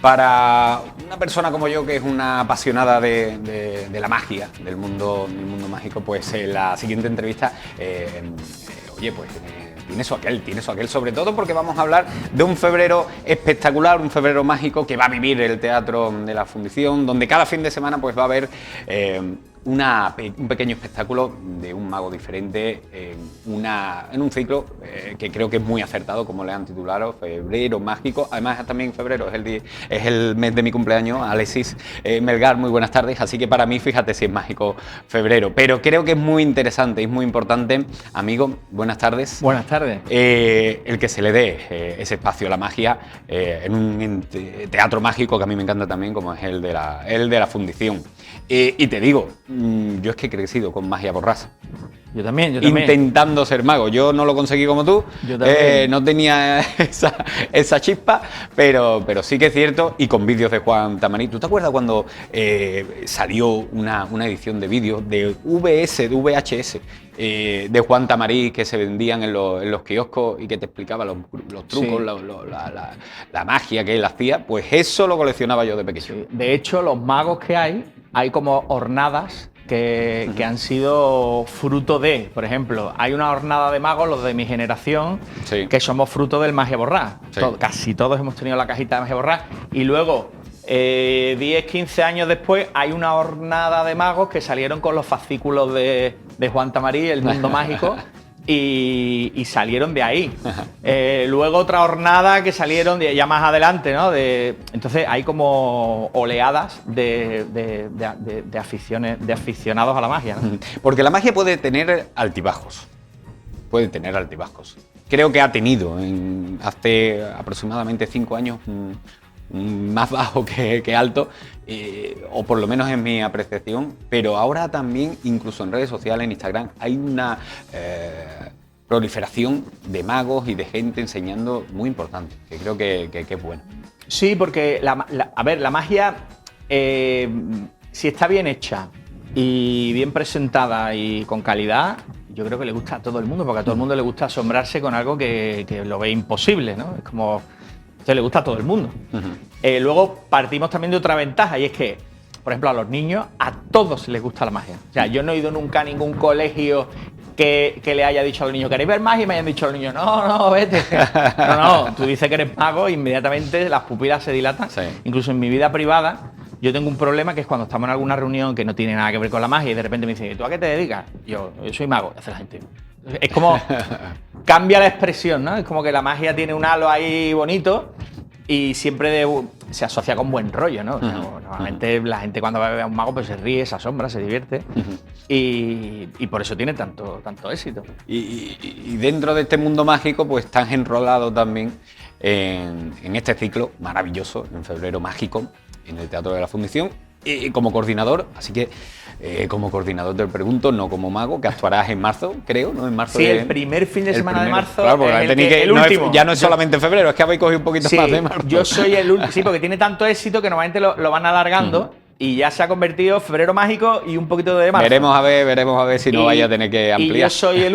Para una persona como yo, que es una apasionada de la magia, del mundo mágico, pues la siguiente entrevista, oye, pues tiene su aquel, sobre todo porque vamos a hablar de un febrero espectacular, un febrero mágico que va a vivir el Teatro de la Fundición, donde cada fin de semana pues va a haber un pequeño espectáculo de un mago diferente en un ciclo que creo que es muy acertado, como le han titulado, Febrero Mágico. Además, también febrero es el mes de mi cumpleaños. Alexis Melgar, muy buenas tardes. Así que para mí, fíjate si es mágico febrero, pero creo que es muy interesante, es muy importante. Amigo, buenas tardes. Buenas tardes. El que se le dé ese espacio a la magia en un teatro mágico que a mí me encanta también, como es el de la Fundición. Y te digo, yo es que he crecido con magia borrasa. Yo también. Intentando ser mago. Yo no lo conseguí como tú. Yo también. No tenía esa chispa, pero sí que es cierto. Y con vídeos de Juan Tamarí. ¿Tú te acuerdas cuando salió una edición de vídeos de VHS de Juan Tamarí que se vendían en los kioscos y que te explicaba los trucos, sí, la magia que él hacía? Pues eso lo coleccionaba yo de pequeño. Sí. De hecho, los magos que hay como hornadas que han sido fruto de, por ejemplo, hay una hornada de magos, los de mi generación, sí, que somos fruto del Magia Borrás. Sí. Casi todos hemos tenido la cajita de Magia Borrás. Y luego, 10, 15 años después, hay una hornada de magos que salieron con los fascículos de Juan Tamarí, El Mundo Mágico, y salieron de ahí. Luego otra hornada que salieron ya más adelante, ¿no? Entonces hay como oleadas de aficionados a la magia, ¿no? Porque la magia puede tener altibajos. Creo que ha tenido hace aproximadamente 5 años más bajo que alto, o por lo menos en mi apreciación, pero ahora también, incluso en redes sociales, en Instagram, hay una proliferación de magos y de gente enseñando muy importante, que creo que es bueno. Sí, porque la magia, si está bien hecha y bien presentada y con calidad, yo creo que le gusta a todo el mundo, porque a todo el mundo le gusta asombrarse con algo que lo ve imposible, ¿no? Es como... Entonces le gusta a todo el mundo. Uh-huh. Luego partimos también de otra ventaja, y es que, por ejemplo, a los niños, a todos les gusta la magia. O sea, yo no he ido nunca a ningún colegio que le haya dicho a los niños, ¿queréis ver magia? Y me hayan dicho a los niños, no, vete. No, tú dices que eres mago e inmediatamente las pupilas se dilatan. Sí. Incluso en mi vida privada, yo tengo un problema, que es cuando estamos en alguna reunión que no tiene nada que ver con la magia y de repente me dicen, ¿tú a qué te dedicas? Yo soy mago. Y hace la gente, Es como cambia la expresión, ¿no? Es como que la magia tiene un halo ahí bonito y siempre se asocia con buen rollo, ¿no? Normalmente la gente cuando va a ver a un mago pues se ríe, se asombra, se divierte y por eso tiene tanto éxito. Y dentro de este mundo mágico pues estás enrolado también en este ciclo maravilloso, en Febrero Mágico, en el Teatro de la Fundición, como coordinador, así que como coordinador te pregunto, no como mago, que actuarás en marzo, creo, ¿no? En marzo. Sí, el primer fin de semana de marzo. Claro, porque el último. Ya no es solamente en febrero, es que habéis cogido un poquito más de marzo. Yo soy el último, sí, porque tiene tanto éxito que normalmente lo van alargando. Y ya se ha convertido Febrero Mágico y un poquito de marzo. Veremos a ver si no vaya a tener que ampliar. Y yo soy el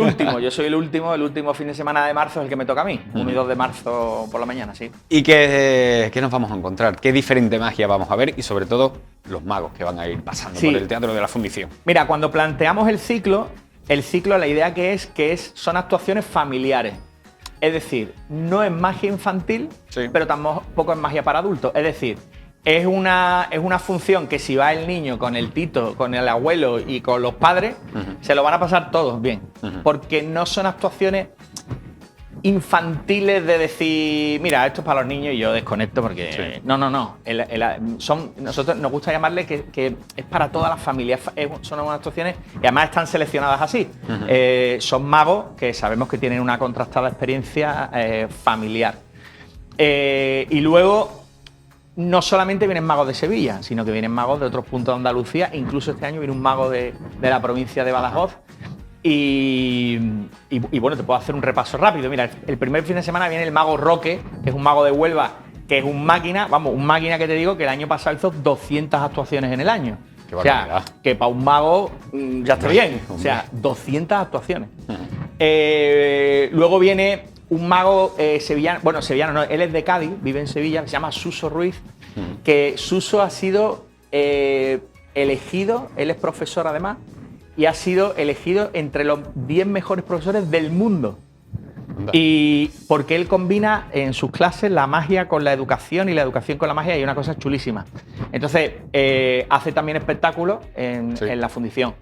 último fin de semana de marzo es el que me toca a mí, 1 y 2 de marzo por la mañana, sí. ¿Y qué nos vamos a encontrar? ¿Qué diferente magia vamos a ver? Y sobre todo, los magos que van a ir pasando por el Teatro de la Fundición. Mira, cuando planteamos el ciclo, la idea son actuaciones familiares. Es decir, no es magia infantil, pero tampoco es magia para adultos. Es decir, es una función que si va el niño con el tito, con el abuelo y con los padres, se lo van a pasar todos bien. Porque no son actuaciones infantiles de decir, mira, esto es para los niños y yo desconecto porque... No. Nosotros nos gusta llamarle que es para toda la familia. Son unas actuaciones y además están seleccionadas así. Son magos que sabemos que tienen una contrastada experiencia familiar. Y luego... No solamente vienen magos de Sevilla, sino que vienen magos de otros puntos de Andalucía. Incluso este año viene un mago de la provincia de Badajoz. Y bueno, te puedo hacer un repaso rápido. Mira, el primer fin de semana viene el mago Roque, que es un mago de Huelva, que es un máquina que te digo que el año pasado hizo 200 actuaciones en el año. O sea, que para un mago ya está bien. O sea, 200 actuaciones. Luego viene... un mago sevillano, sevillano no, él es de Cádiz, vive en Sevilla, se llama Suso Ruiz, que Suso ha sido elegido, él es profesor además, y ha sido elegido entre los 10 mejores profesores del mundo. Y porque él combina en sus clases la magia con la educación y la educación con la magia, y una cosa chulísima. Entonces, hace también espectáculos en la fundición.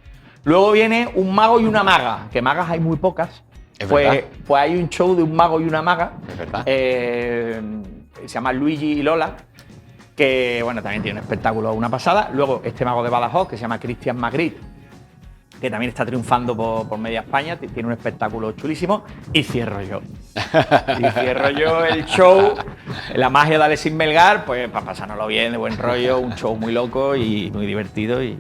Luego viene un mago y una maga, que magas hay muy pocas. Pues hay un show de un mago y una maga, se llama Luigi y Lola, que bueno, también tiene un espectáculo una pasada. Luego este mago de Badajoz, que se llama Cristian Magritte, que también está triunfando por media España, tiene un espectáculo chulísimo. Y cierro yo. El show, la magia de Alexis Melgar, pues para pasárnoslo bien, de buen rollo, un show muy loco y muy divertido y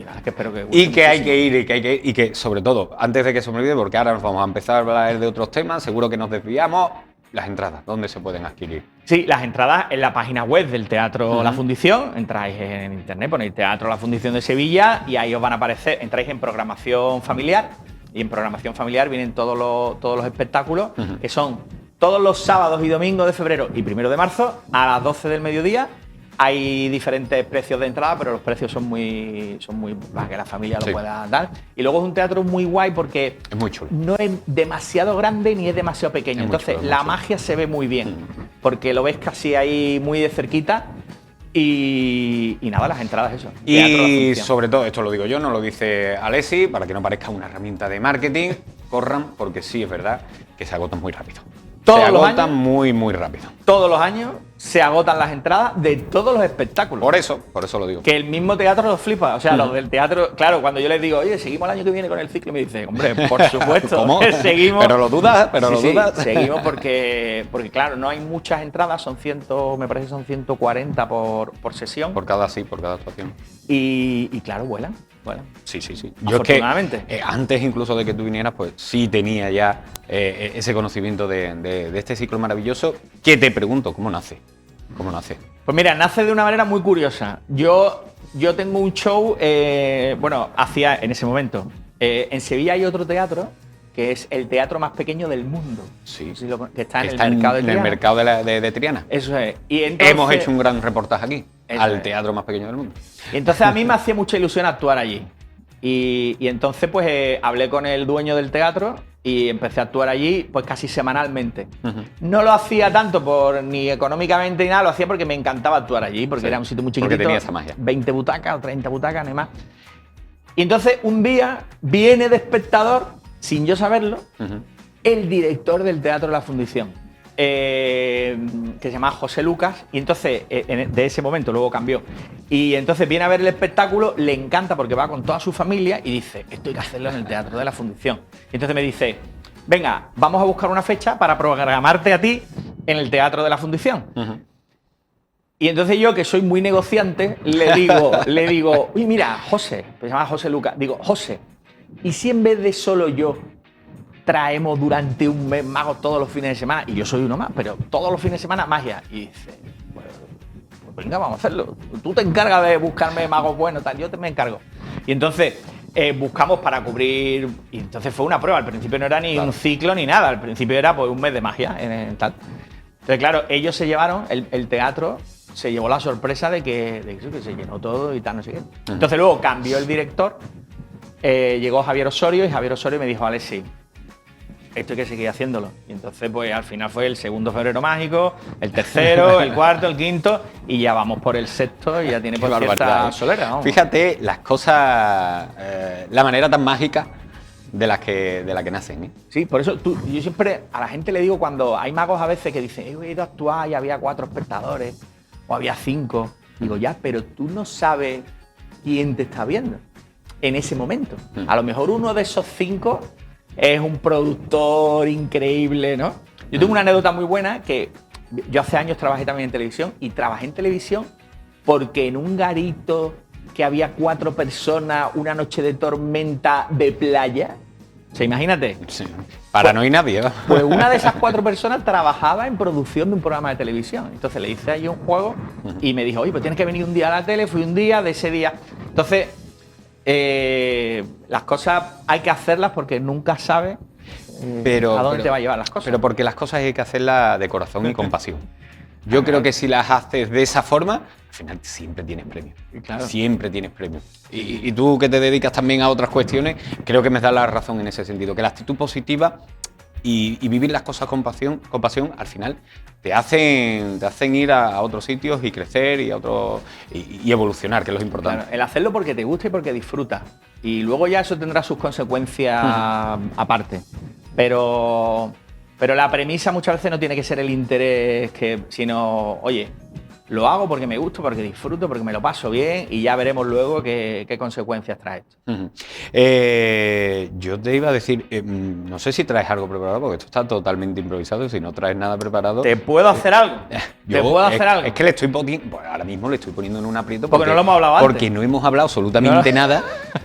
nada, que espero que guste. Y que hay que ir, y que sobre todo, antes de que se me olvide, porque ahora nos vamos a empezar a hablar de otros temas, seguro que nos desviamos, las entradas, ¿dónde se pueden adquirir? Sí, las entradas en la página web del Teatro La Fundición, entráis en internet, ponéis Teatro La Fundición de Sevilla y ahí os van a aparecer, entráis en programación familiar y en programación familiar vienen todos los espectáculos, que son todos los sábados y domingos de febrero y 1 de marzo a las 12 del mediodía. Hay diferentes precios de entrada, pero los precios son muy para que la familia lo pueda dar. Y luego es un teatro muy guay porque es muy chulo. No es demasiado grande ni es demasiado pequeño. Entonces la magia se ve muy bien, porque lo ves casi ahí muy de cerquita. Y nada, las entradas eso. Y sobre todo, esto lo digo yo, no lo dice Alexis, para que no parezca una herramienta de marketing, corran, porque sí es verdad que se agotan muy rápido. Se agotan muy rápido. Todos los años se agotan las entradas de todos los espectáculos. Por eso lo digo. Que el mismo teatro los flipa. O sea, los del teatro, claro, cuando yo les digo, oye, seguimos el año que viene con el ciclo, me dice, hombre, por supuesto. ¿Cómo? Seguimos. Pero lo dudas, Seguimos porque, claro, no hay muchas entradas, son 140 por sesión. Por cada actuación. Y claro, vuelan. Sí. Afortunadamente. Yo es que antes incluso de que tú vinieras, pues sí tenía ya ese conocimiento de este ciclo maravilloso. Que te pregunto, ¿cómo nace? Pues mira, nace de una manera muy curiosa. Yo tengo un show, hacía en ese momento. En Sevilla hay otro teatro que es el teatro más pequeño del mundo. Sí. Que está en el mercado de Triana. En el mercado de Triana. Eso es. Y entonces, hemos hecho un gran reportaje aquí, al teatro más pequeño del mundo. Y entonces a mí me hacía mucha ilusión actuar allí. Y entonces pues hablé con el dueño del teatro y empecé a actuar allí pues casi semanalmente. No lo hacía tanto ni económicamente ni nada, lo hacía porque me encantaba actuar allí, porque era un sitio muy chiquitito. Porque tenía esa magia. 20 butacas o 30 butacas, ni más. Y entonces un día viene de espectador sin yo saberlo, el director del Teatro de la Fundición, que se llama José Lucas, y entonces, de ese momento, luego cambió. Y entonces viene a ver el espectáculo, le encanta porque va con toda su familia y dice, esto hay que hacerlo en el Teatro de la Fundición. Y entonces me dice, venga, vamos a buscar una fecha para programarte a ti en el Teatro de la Fundición. Y entonces yo, que soy muy negociante, le digo, uy, mira, José, se llama José Lucas, digo, José, ¿y si en vez de solo yo traemos durante un mes magos todos los fines de semana? Y yo soy uno más, pero todos los fines de semana magia. Y dice, pues venga, vamos a hacerlo. Tú te encargas de buscarme magos buenos, tal, yo me encargo. Y entonces buscamos para cubrir, y entonces fue una prueba. Al principio no era ni un ciclo ni nada, al principio era pues un mes de magia. Tal. Entonces, claro, ellos se llevaron, el teatro se llevó la sorpresa de que se llenó todo y tal, no sé qué. Entonces luego cambió el director, llegó Javier Osorio, y Javier Osorio me dijo, vale, sí, esto hay que seguir haciéndolo. Y entonces, pues al final fue el segundo febrero mágico, el tercero, el cuarto, el quinto, y ya vamos por el sexto y ya tiene por cierta solera. Vamos. Fíjate las cosas, la manera tan mágica de la que nacen, ¿eh? Sí, por eso yo siempre a la gente le digo, cuando hay magos a veces que dicen, he ido a actuar y había 4 espectadores, o había 5, digo, ya, pero tú no sabes quién te está viendo en ese momento. A lo mejor uno de esos 5 es un productor increíble, ¿no? Yo tengo una anécdota muy buena, que yo hace años trabajé también en televisión, y trabajé en televisión porque en un garito que había 4 personas, una noche de tormenta de playa, o sea, imagínate. Sí. Para no ir nadie. Pues una de esas 4 personas trabajaba en producción de un programa de televisión. Entonces le hice ahí un juego y me dijo, oye, pues tienes que venir un día a la tele. Fui un día, de ese día. Entonces, las cosas hay que hacerlas porque nunca sabes a dónde te va a llevar las cosas. Pero porque las cosas hay que hacerlas de corazón y con pasión. Yo creo que si las haces de esa forma, al final siempre tienes premio. Claro. Siempre tienes premio. Y tú, que te dedicas también a otras cuestiones, creo que me das la razón en ese sentido. Que la actitud positiva y vivir las cosas con pasión, al final te hacen ir a otros sitios y crecer y evolucionar, que es lo importante. Claro, el hacerlo porque te gusta y porque disfrutas. Y luego ya eso tendrá sus consecuencias aparte. Pero la premisa muchas veces no tiene que ser el interés, sino, oye, lo hago porque me gusta, porque disfruto, porque me lo paso bien, y ya veremos luego qué consecuencias trae esto. Yo te iba a decir, no sé si traes algo preparado, porque esto está totalmente improvisado, y si no traes nada preparado... ¿Te puedo hacer algo? ¿Te puedo hacer algo? Es que le estoy poniendo, pues ahora mismo le estoy poniendo en un aprieto porque no lo hemos hablado antes. Porque no hemos hablado absolutamente nada,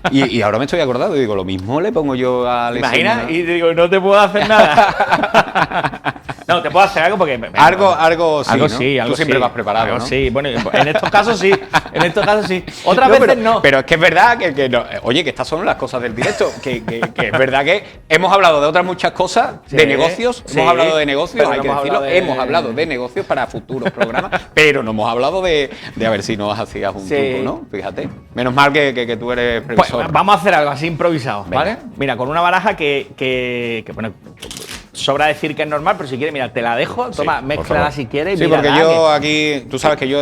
y ahora me estoy acordando, y digo, lo mismo le pongo yo a... ¿Imaginas? Y digo, no te puedo hacer nada. No, te puedo hacer algo porque... Algo sí, ¿no? Sí, Tú siempre vas preparado, algo ¿no? Sí, bueno, en estos casos sí. En estos casos sí. Otras veces no. Pero es que es verdad que no. Oye, que estas son las cosas del directo. Que es verdad que hemos hablado de otras muchas cosas, de negocios. Hemos hablado de negocios, hay que decirlo. Hemos hablado de negocios para futuros programas, pero no hemos hablado de a ver si nos hacías un truco, ¿no? Fíjate. Menos mal que tú eres previsor. Pues vamos a hacer algo así improvisado, ¿vale? Mira, con una baraja que bueno, sobra decir que es normal, pero si quieres, mira, te la dejo, toma, mézclala si quieres. Sí, porque yo aquí, tú sabes que yo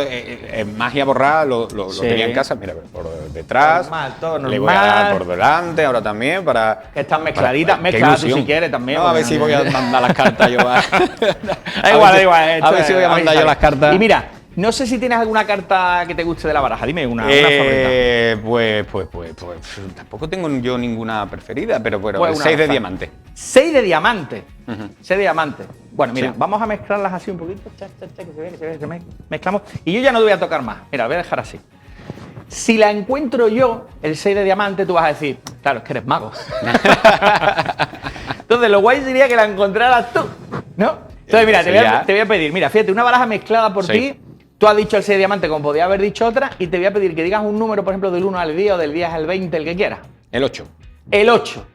magia borrada lo tenía en casa, mira, por detrás, normal, todo normal. Le voy a dar por delante ahora también para... Que están mezcladitas, mezcla tú si quieres también. No, a ver si voy a mandar las cartas yo. Da igual. A ver si voy a mandar yo las cartas. Y mira, no sé si tienes alguna carta que te guste de la baraja, dime una favorita. Pues tampoco tengo yo ninguna preferida, pero bueno, pues 6 de diamante. 6 de diamante. 6 de diamante. Bueno, mira, vamos a mezclarlas así un poquito. Que se ve, mezclamos. Y yo ya no te voy a tocar más. Mira, lo voy a dejar así. Si la encuentro yo, el 6 de diamante, tú vas a decir, claro, es que eres mago. Entonces, lo guay sería que la encontraras tú, ¿no? Entonces, mira, te voy a pedir, mira, fíjate, una baraja mezclada por ti. Tú has dicho el 6 de diamante como podía haber dicho otra, y te voy a pedir que digas un número, por ejemplo, del 1 al 10 o del 10 al 20, el que quieras. El 8. El 8.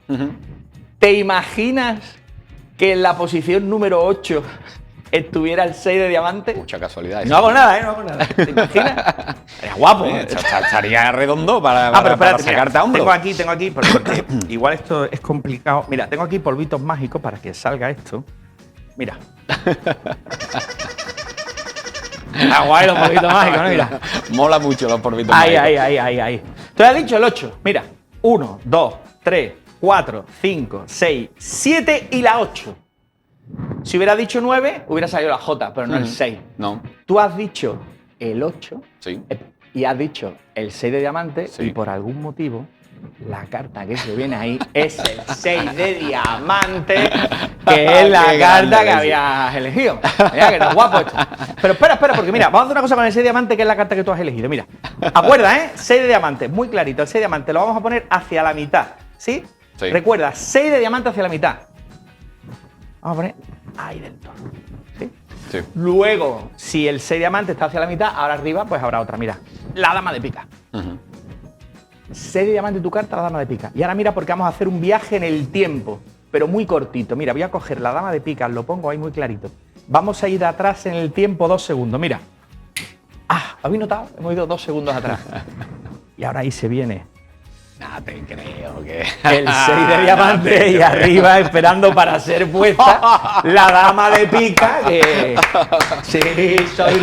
¿Te imaginas que en la posición número 8 estuviera el 6 de diamante? Mucha casualidad. No hago nada, no hago nada. ¿Te imaginas? Sería guapo. Estaría redondo para sacarte a hombro. Tengo aquí, porque igual esto es complicado. Mira, tengo aquí polvitos mágicos para que salga esto. Mira. Está guay los polvitos mágicos, ¿no? Mira. Mola mucho los polvitos mágicos. Ahí. Te has dicho el 8. Mira. 1, 2, 3, 4, 5, 6, 7 y la 8. Si hubiera dicho 9, hubiera salido la J, pero no el 6. No. Tú has dicho el 8 Sí. y has dicho el 6 de diamante Sí. y por algún motivo la carta que se viene ahí es el 6 de diamante, que es la Qué carta grande, que habías elegido. Mira que está guapo esto. Pero espera, porque mira, vamos a hacer una cosa con el 6 de diamante, que es la carta que tú has elegido. Mira, acuerda, 6 de diamante, muy clarito. El 6 de diamante lo vamos a poner hacia la mitad, ¿sí? Sí. Recuerda, 6 de diamante hacia la mitad. Vamos a poner ahí dentro, ¿sí? Sí. Luego, si el 6 de diamante está hacia la mitad, ahora arriba, pues habrá otra. Mira, la dama de pica. 6 de diamante tu carta, la dama de pica. Y ahora mira, porque vamos a hacer un viaje en el tiempo, pero muy cortito. Mira, voy a coger la dama de pica, lo pongo ahí muy clarito. Vamos a ir atrás en el tiempo 2 segundos. Mira. ¿Habéis notado? Hemos ido 2 segundos atrás. Y ahora ahí se viene No te creo que... el 6 de diamante y arriba esperando para ser puesta la dama de pica, que sí, soy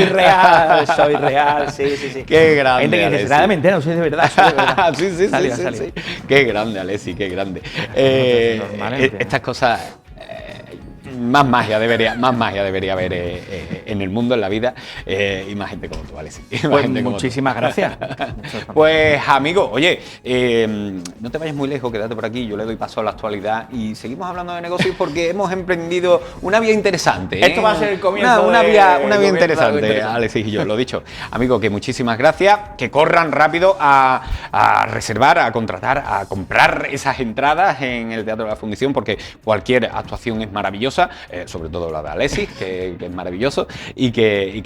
real, sí. Qué grande, Gente que dice, Alessi. será de mentira, no soy de verdad, soy de verdad. sí, Salió. sí. Qué grande, Alessi, qué grande. Normalmente. Estas cosas... más magia debería haber en el mundo, en la vida, y más gente como tú, Alessi. Pues muchísimas gracias. Pues amigo, oye, no te vayas muy lejos, quédate por aquí, yo le doy paso a la actualidad y seguimos hablando de negocios porque hemos emprendido una vía interesante. Esto va a ser el comienzo Una de- vía el comienzo de algo interesante, interesante. Alessi y yo, lo dicho. Amigo, que muchísimas gracias, que corran rápido a reservar, a contratar, a comprar esas entradas en el Teatro de la Fundición, porque cualquier actuación es maravillosa, sobre todo la de Alessi, que es maravilloso, y que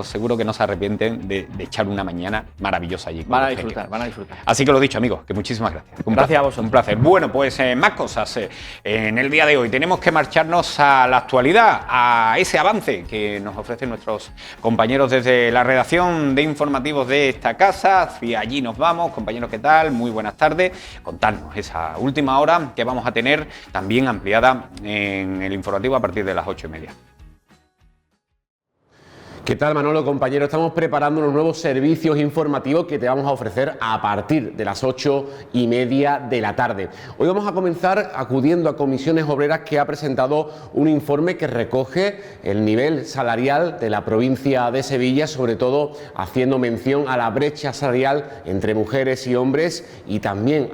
seguro que no se arrepienten de echar una mañana maravillosa allí. con Van a los disfrutar, técnicos. van a disfrutar. Así que lo dicho, amigos, que muchísimas gracias. Un Gracias placer, a vosotros. Un placer. Bueno, pues más cosas en el día de hoy. Tenemos que marcharnos a la actualidad, a ese avance que nos ofrecen nuestros compañeros desde la redacción de informativos de esta casa. Hacia allí nos vamos. Compañeros, ¿qué tal? Muy buenas tardes. Contarnos esa última hora que vamos a tener también ampliada en el informativo a partir de las 8:30. ¿Qué tal, Manolo, compañero? Estamos preparando unos nuevos servicios informativos que te vamos a ofrecer a partir de las 8:30 de la tarde. Hoy vamos a comenzar acudiendo a Comisiones Obreras, que ha presentado un informe que recoge el nivel salarial de la provincia de Sevilla, sobre todo haciendo mención a la brecha salarial entre mujeres y hombres y también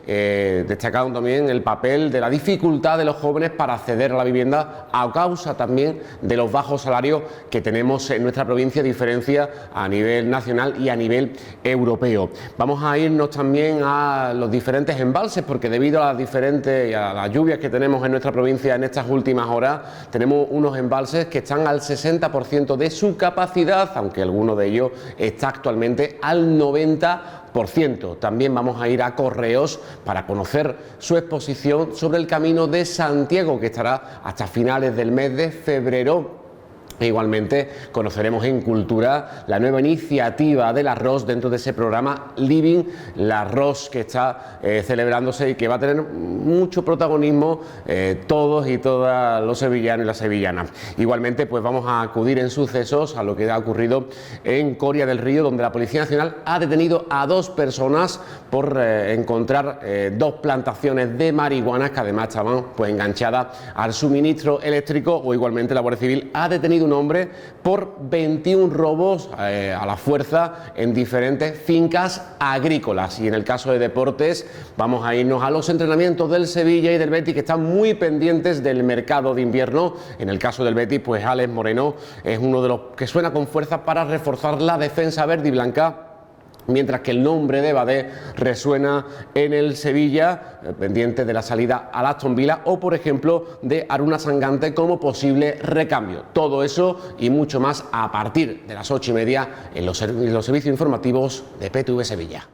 destacando también el papel de la dificultad de los jóvenes para acceder a la vivienda a causa también de los bajos salarios que tenemos en nuestra provincia, diferencia a nivel nacional y a nivel europeo. Vamos a irnos también a los diferentes embalses, porque debido a las lluvias que tenemos en nuestra provincia en estas últimas horas, tenemos unos embalses que están al 60% de su capacidad, aunque alguno de ellos está actualmente al 90%. También vamos a ir a Correos para conocer su exposición sobre el Camino de Santiago, que estará hasta finales del mes de febrero. E igualmente conoceremos en Cultura la nueva iniciativa del arroz dentro de ese programa Living la Arroz, que está celebrándose y que va a tener mucho protagonismo todos y todas los sevillanos y las sevillanas. Igualmente, pues vamos a acudir en sucesos a lo que ha ocurrido en Coria del Río, donde la Policía Nacional ha detenido a 2 personas por encontrar 2 plantaciones de marihuana que además estaban pues enganchadas al suministro eléctrico. O igualmente la Guardia Civil ha detenido un hombre por 21 robos a la fuerza en diferentes fincas agrícolas. Y en el caso de deportes, vamos a irnos a los entrenamientos del Sevilla y del Betis, que están muy pendientes del mercado de invierno. En el caso del Betis, pues Alex Moreno es uno de los que suena con fuerza para reforzar la defensa verde y blanca, mientras que el nombre de Badé resuena en el Sevilla, pendiente de la salida al Aston Villa, o por ejemplo de Aruna Sangante como posible recambio. Todo eso y mucho más a partir de las 8:30 en los servicios informativos de PTV Sevilla.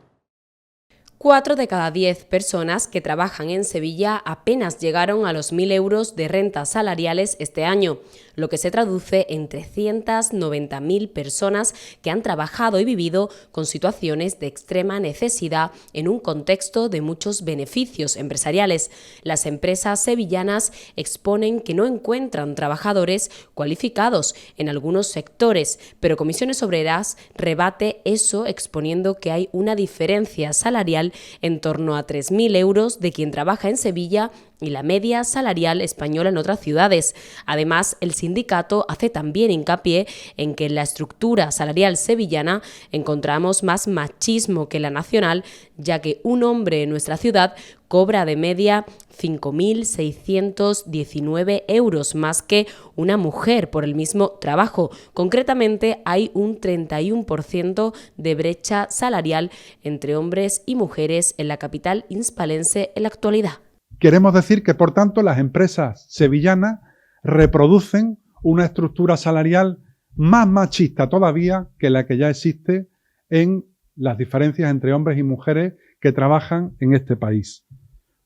4 de cada 10 personas que trabajan en Sevilla apenas llegaron a los 1.000 euros de rentas salariales este año, lo que se traduce en 390.000 personas que han trabajado y vivido con situaciones de extrema necesidad en un contexto de muchos beneficios empresariales. Las empresas sevillanas exponen que no encuentran trabajadores cualificados en algunos sectores, pero Comisiones Obreras rebate eso exponiendo que hay una diferencia salarial salarial en torno a 3.000 euros de quien trabaja en Sevilla y la media salarial española en otras ciudades. Además, el sindicato hace también hincapié en que en la estructura salarial sevillana encontramos más machismo que la nacional, ya que un hombre en nuestra ciudad cobra de media 5.619 euros más que una mujer por el mismo trabajo. Concretamente, hay un 31% de brecha salarial entre hombres y mujeres en la capital hispalense en la actualidad. Queremos decir que, por tanto, las empresas sevillanas reproducen una estructura salarial más machista todavía que la que ya existe en las diferencias entre hombres y mujeres que trabajan en este país.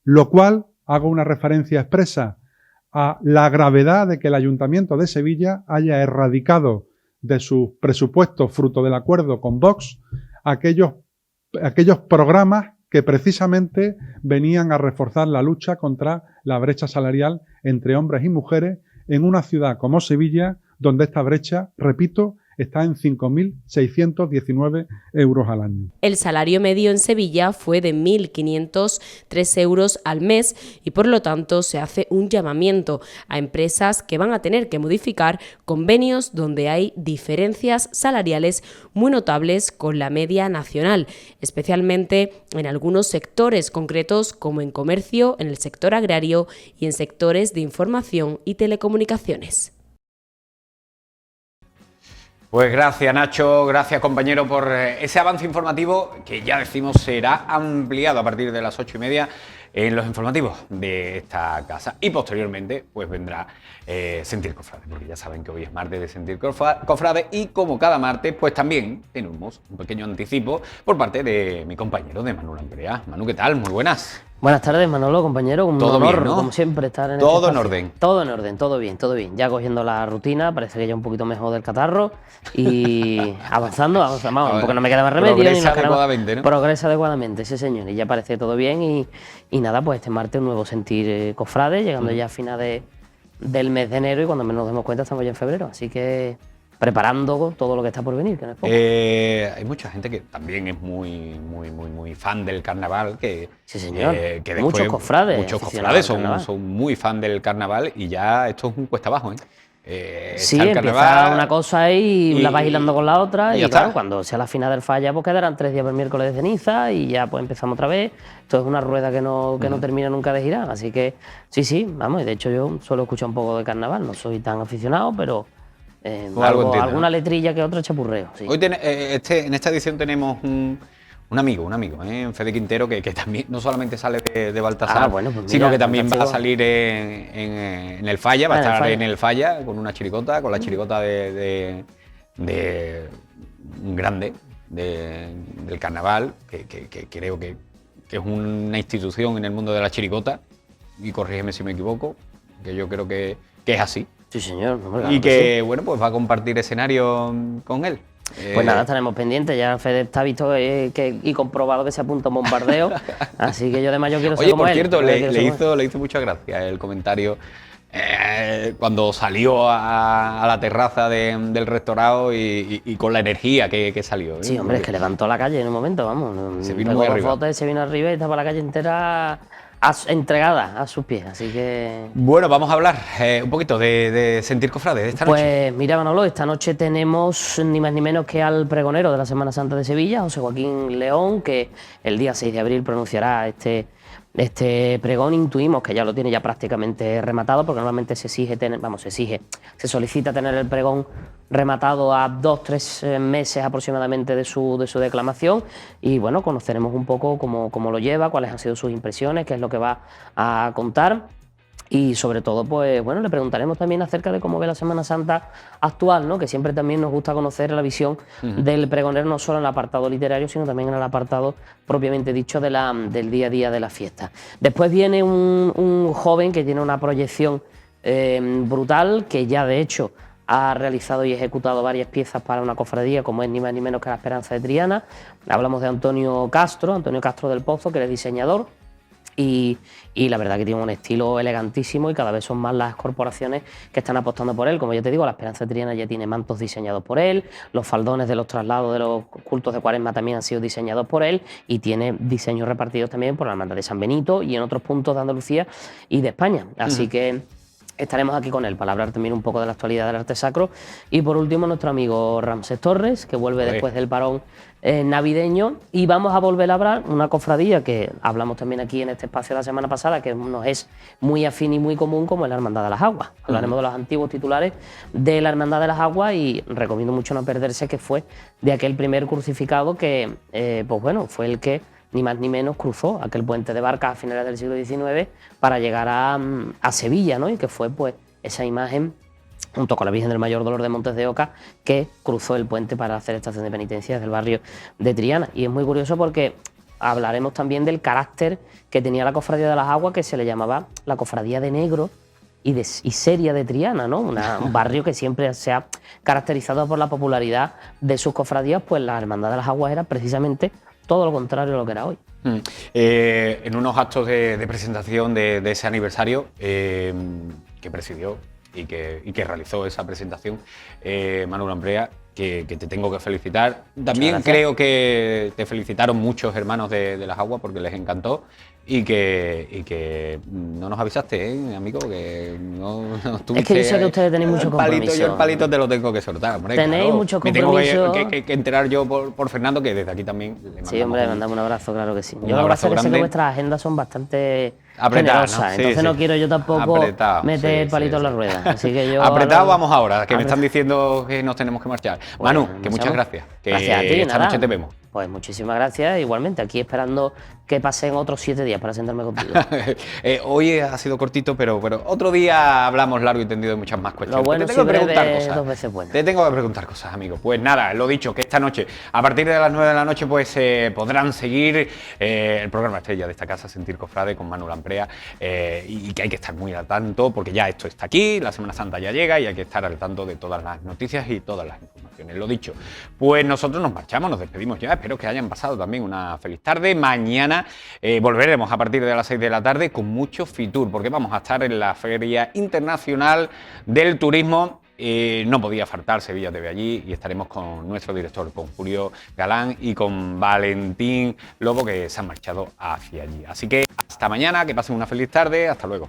Lo cual, hago una referencia expresa a la gravedad de que el Ayuntamiento de Sevilla haya erradicado de sus presupuestos, fruto del acuerdo con Vox, aquellos programas que precisamente venían a reforzar la lucha contra la brecha salarial entre hombres y mujeres en una ciudad como Sevilla, donde esta brecha, repito, está en 5.619 euros al año. El salario medio en Sevilla fue de 1.503 euros al mes y por lo tanto se hace un llamamiento a empresas que van a tener que modificar convenios donde hay diferencias salariales muy notables con la media nacional, especialmente en algunos sectores concretos como en comercio, en el sector agrario y en sectores de información y telecomunicaciones. Pues gracias, Nacho, gracias, compañero, por ese avance informativo que ya decimos será ampliado a partir de las 8:30 en los informativos de esta casa. Y posteriormente pues vendrá Sentir Cofrade, porque ya saben que hoy es martes de Sentir Cofrade y como cada martes pues también tenemos un pequeño anticipo por parte de mi compañero de Manu Lamperea. Manu, ¿qué tal? Muy buenas. Buenas tardes, Manolo, compañero. Un todo honor, bien, ¿no? Como siempre, estar en todo este en orden. Todo en orden, todo bien, todo bien. Ya cogiendo la rutina, parece que ya un poquito mejor del catarro y avanzando, vamos, porque no me queda más remedio. Progresa adecuadamente, ¿no? Progresa adecuadamente, sí, señor. Y ya parece todo bien y nada, pues este martes un nuevo Sentir Cofrade, llegando ya a final del mes de enero y cuando menos nos demos cuenta estamos ya en febrero. Así que preparando todo lo que está por venir, que no es poco. Hay mucha gente que también es muy fan del carnaval, que sí, señor. Que después, muchos cofrades son muy fan del carnaval y ya esto es un cuesta abajo, sí, empieza una cosa y la vas hilando con la otra y claro, cuando sea la final del falla pues quedarán 3 días por miércoles de ceniza y ya pues empezamos otra vez. Esto es una rueda que no termina nunca de girar, así que sí, vamos, y de hecho yo suelo escuchar un poco de carnaval, no soy tan aficionado, pero alguna letrilla que otra chapurreo. Sí. Hoy en esta edición tenemos un amigo, Fede Quintero, que también no solamente sale de Baltasar, pues sino que también va a salir en el Falla, va a estar en el Falla con una chirigota, con la chirigota de un grande del carnaval, que creo que es una institución en el mundo de la chirigota, y corrígeme si me equivoco, que yo creo que es así. Sí, señor. Y que, bueno, pues va a compartir escenario con él. Pues nada, estaremos pendientes. Ya Fede está visto y comprobado que se apunta a un bombardeo. Así que yo además yo quiero ser como él. Oye, por cierto, le hizo mucha gracia el comentario cuando salió a la terraza del restaurado y con la energía que salió. Sí, hombre, es que levantó la calle en un momento, vamos. Se vino muy arriba. Fotos, se vino arriba y estaba la calle entera entregada a sus pies, así que... Bueno, vamos a hablar un poquito de Sentir Cofrade de esta noche. Pues mira, Manolo, esta noche tenemos ni más ni menos que al pregonero de la Semana Santa de Sevilla, José Joaquín León, que el día 6 de abril pronunciará este pregón. Intuimos que ya lo tiene ya prácticamente rematado, porque normalmente se solicita tener el pregón rematado a 2-3 meses aproximadamente de su declamación y bueno, conoceremos un poco cómo lo lleva, cuáles han sido sus impresiones, qué es lo que va a contar. Y sobre todo, pues bueno, le preguntaremos también acerca de cómo ve la Semana Santa actual, ¿no? Que siempre también nos gusta conocer la visión del pregonero, no solo en el apartado literario, sino también en el apartado propiamente dicho del día a día de la fiesta. Después viene un joven que tiene una proyección brutal, que ya de hecho ha realizado y ejecutado varias piezas para una cofradía, como es ni más ni menos que La Esperanza de Triana. Hablamos de Antonio Castro del Pozo, que es diseñador. Y la verdad que tiene un estilo elegantísimo y cada vez son más las corporaciones que están apostando por él. Como ya te digo, la Esperanza de Triana ya tiene mantos diseñados por él, los faldones de los traslados de los cultos de Cuaresma también han sido diseñados por él y tiene diseños repartidos también por la Hermandad de San Benito y en otros puntos de Andalucía y de España. Así que estaremos aquí con él para hablar también un poco de la actualidad del arte sacro. Y por último, nuestro amigo Ramsés Torres, que vuelve después del parón navideño. Y vamos a volver a hablar una cofradía que hablamos también aquí en este espacio la semana pasada, que nos es muy afín y muy común, como es la Hermandad de las Aguas. Hablaremos de los antiguos titulares de la Hermandad de las Aguas y recomiendo mucho no perderse que fue de aquel primer crucificado que, pues bueno, fue el que ni más ni menos cruzó aquel puente de Barcas a finales del siglo XIX para llegar a Sevilla, ¿no? Y que fue pues esa imagen, junto con la Virgen del Mayor Dolor de Montes de Oca, que cruzó el puente para hacer estación de penitencia desde el barrio de Triana. Y es muy curioso porque hablaremos también del carácter que tenía la Cofradía de las Aguas, que se le llamaba la Cofradía de Negro y seria de Triana, ¿no? Un barrio que siempre se ha caracterizado por la popularidad de sus cofradías, pues la Hermandad de las Aguas era precisamente todo lo contrario a lo que era hoy. En unos actos de presentación de ese aniversario que presidió y que realizó esa presentación, Manu Lamprea, que te tengo que felicitar. También creo que te felicitaron muchos hermanos de las Aguas porque les encantó y que no nos avisaste, amigo, que no tuviste. Es que yo sé que ustedes tenéis mucho compromiso. Yo el palito te lo tengo que soltar, hombre. Tenéis mucho compromiso. Me tengo que enterar yo por Fernando, que desde aquí también le mandamos. Sí, hombre, mandamos un abrazo, claro que sí. Yo lo que pasa es que sé que vuestras agendas son bastante generosas, ¿no? entonces no quiero yo tampoco meter el palito en la rueda. Así que yo apretado vamos ahora, que me están diciendo que nos tenemos que marchar. Bueno, Manu, que muchas gracias. Que gracias a ti, esta noche te vemos. Pues muchísimas gracias, igualmente, aquí esperando que pasen otros 7 días para sentarme contigo. Hoy ha sido cortito, pero otro día hablamos largo y tendido de muchas más cuestiones. Lo bueno te tengo que preguntar cosas. 2 veces bueno. Te tengo que preguntar cosas, amigo. Pues nada, lo dicho, que esta noche, a partir de las 9 de la noche, pues podrán seguir el programa estrella de esta casa, Sentir Cofrade, con Manu Lamprea, y que hay que estar muy al tanto, porque ya esto está aquí, la Semana Santa ya llega y hay que estar al tanto de todas las noticias y todas las informaciones. Lo dicho, pues nosotros nos marchamos, nos despedimos ya. Espero que hayan pasado también una feliz tarde. Mañana volveremos a partir de las 6 de la tarde con mucho Fitur, porque vamos a estar en la Feria Internacional del Turismo. No podía faltar Sevilla TV allí y estaremos con nuestro director, con Julio Galán y con Valentín Lobo, que se han marchado hacia allí. Así que hasta mañana, que pasen una feliz tarde. Hasta luego.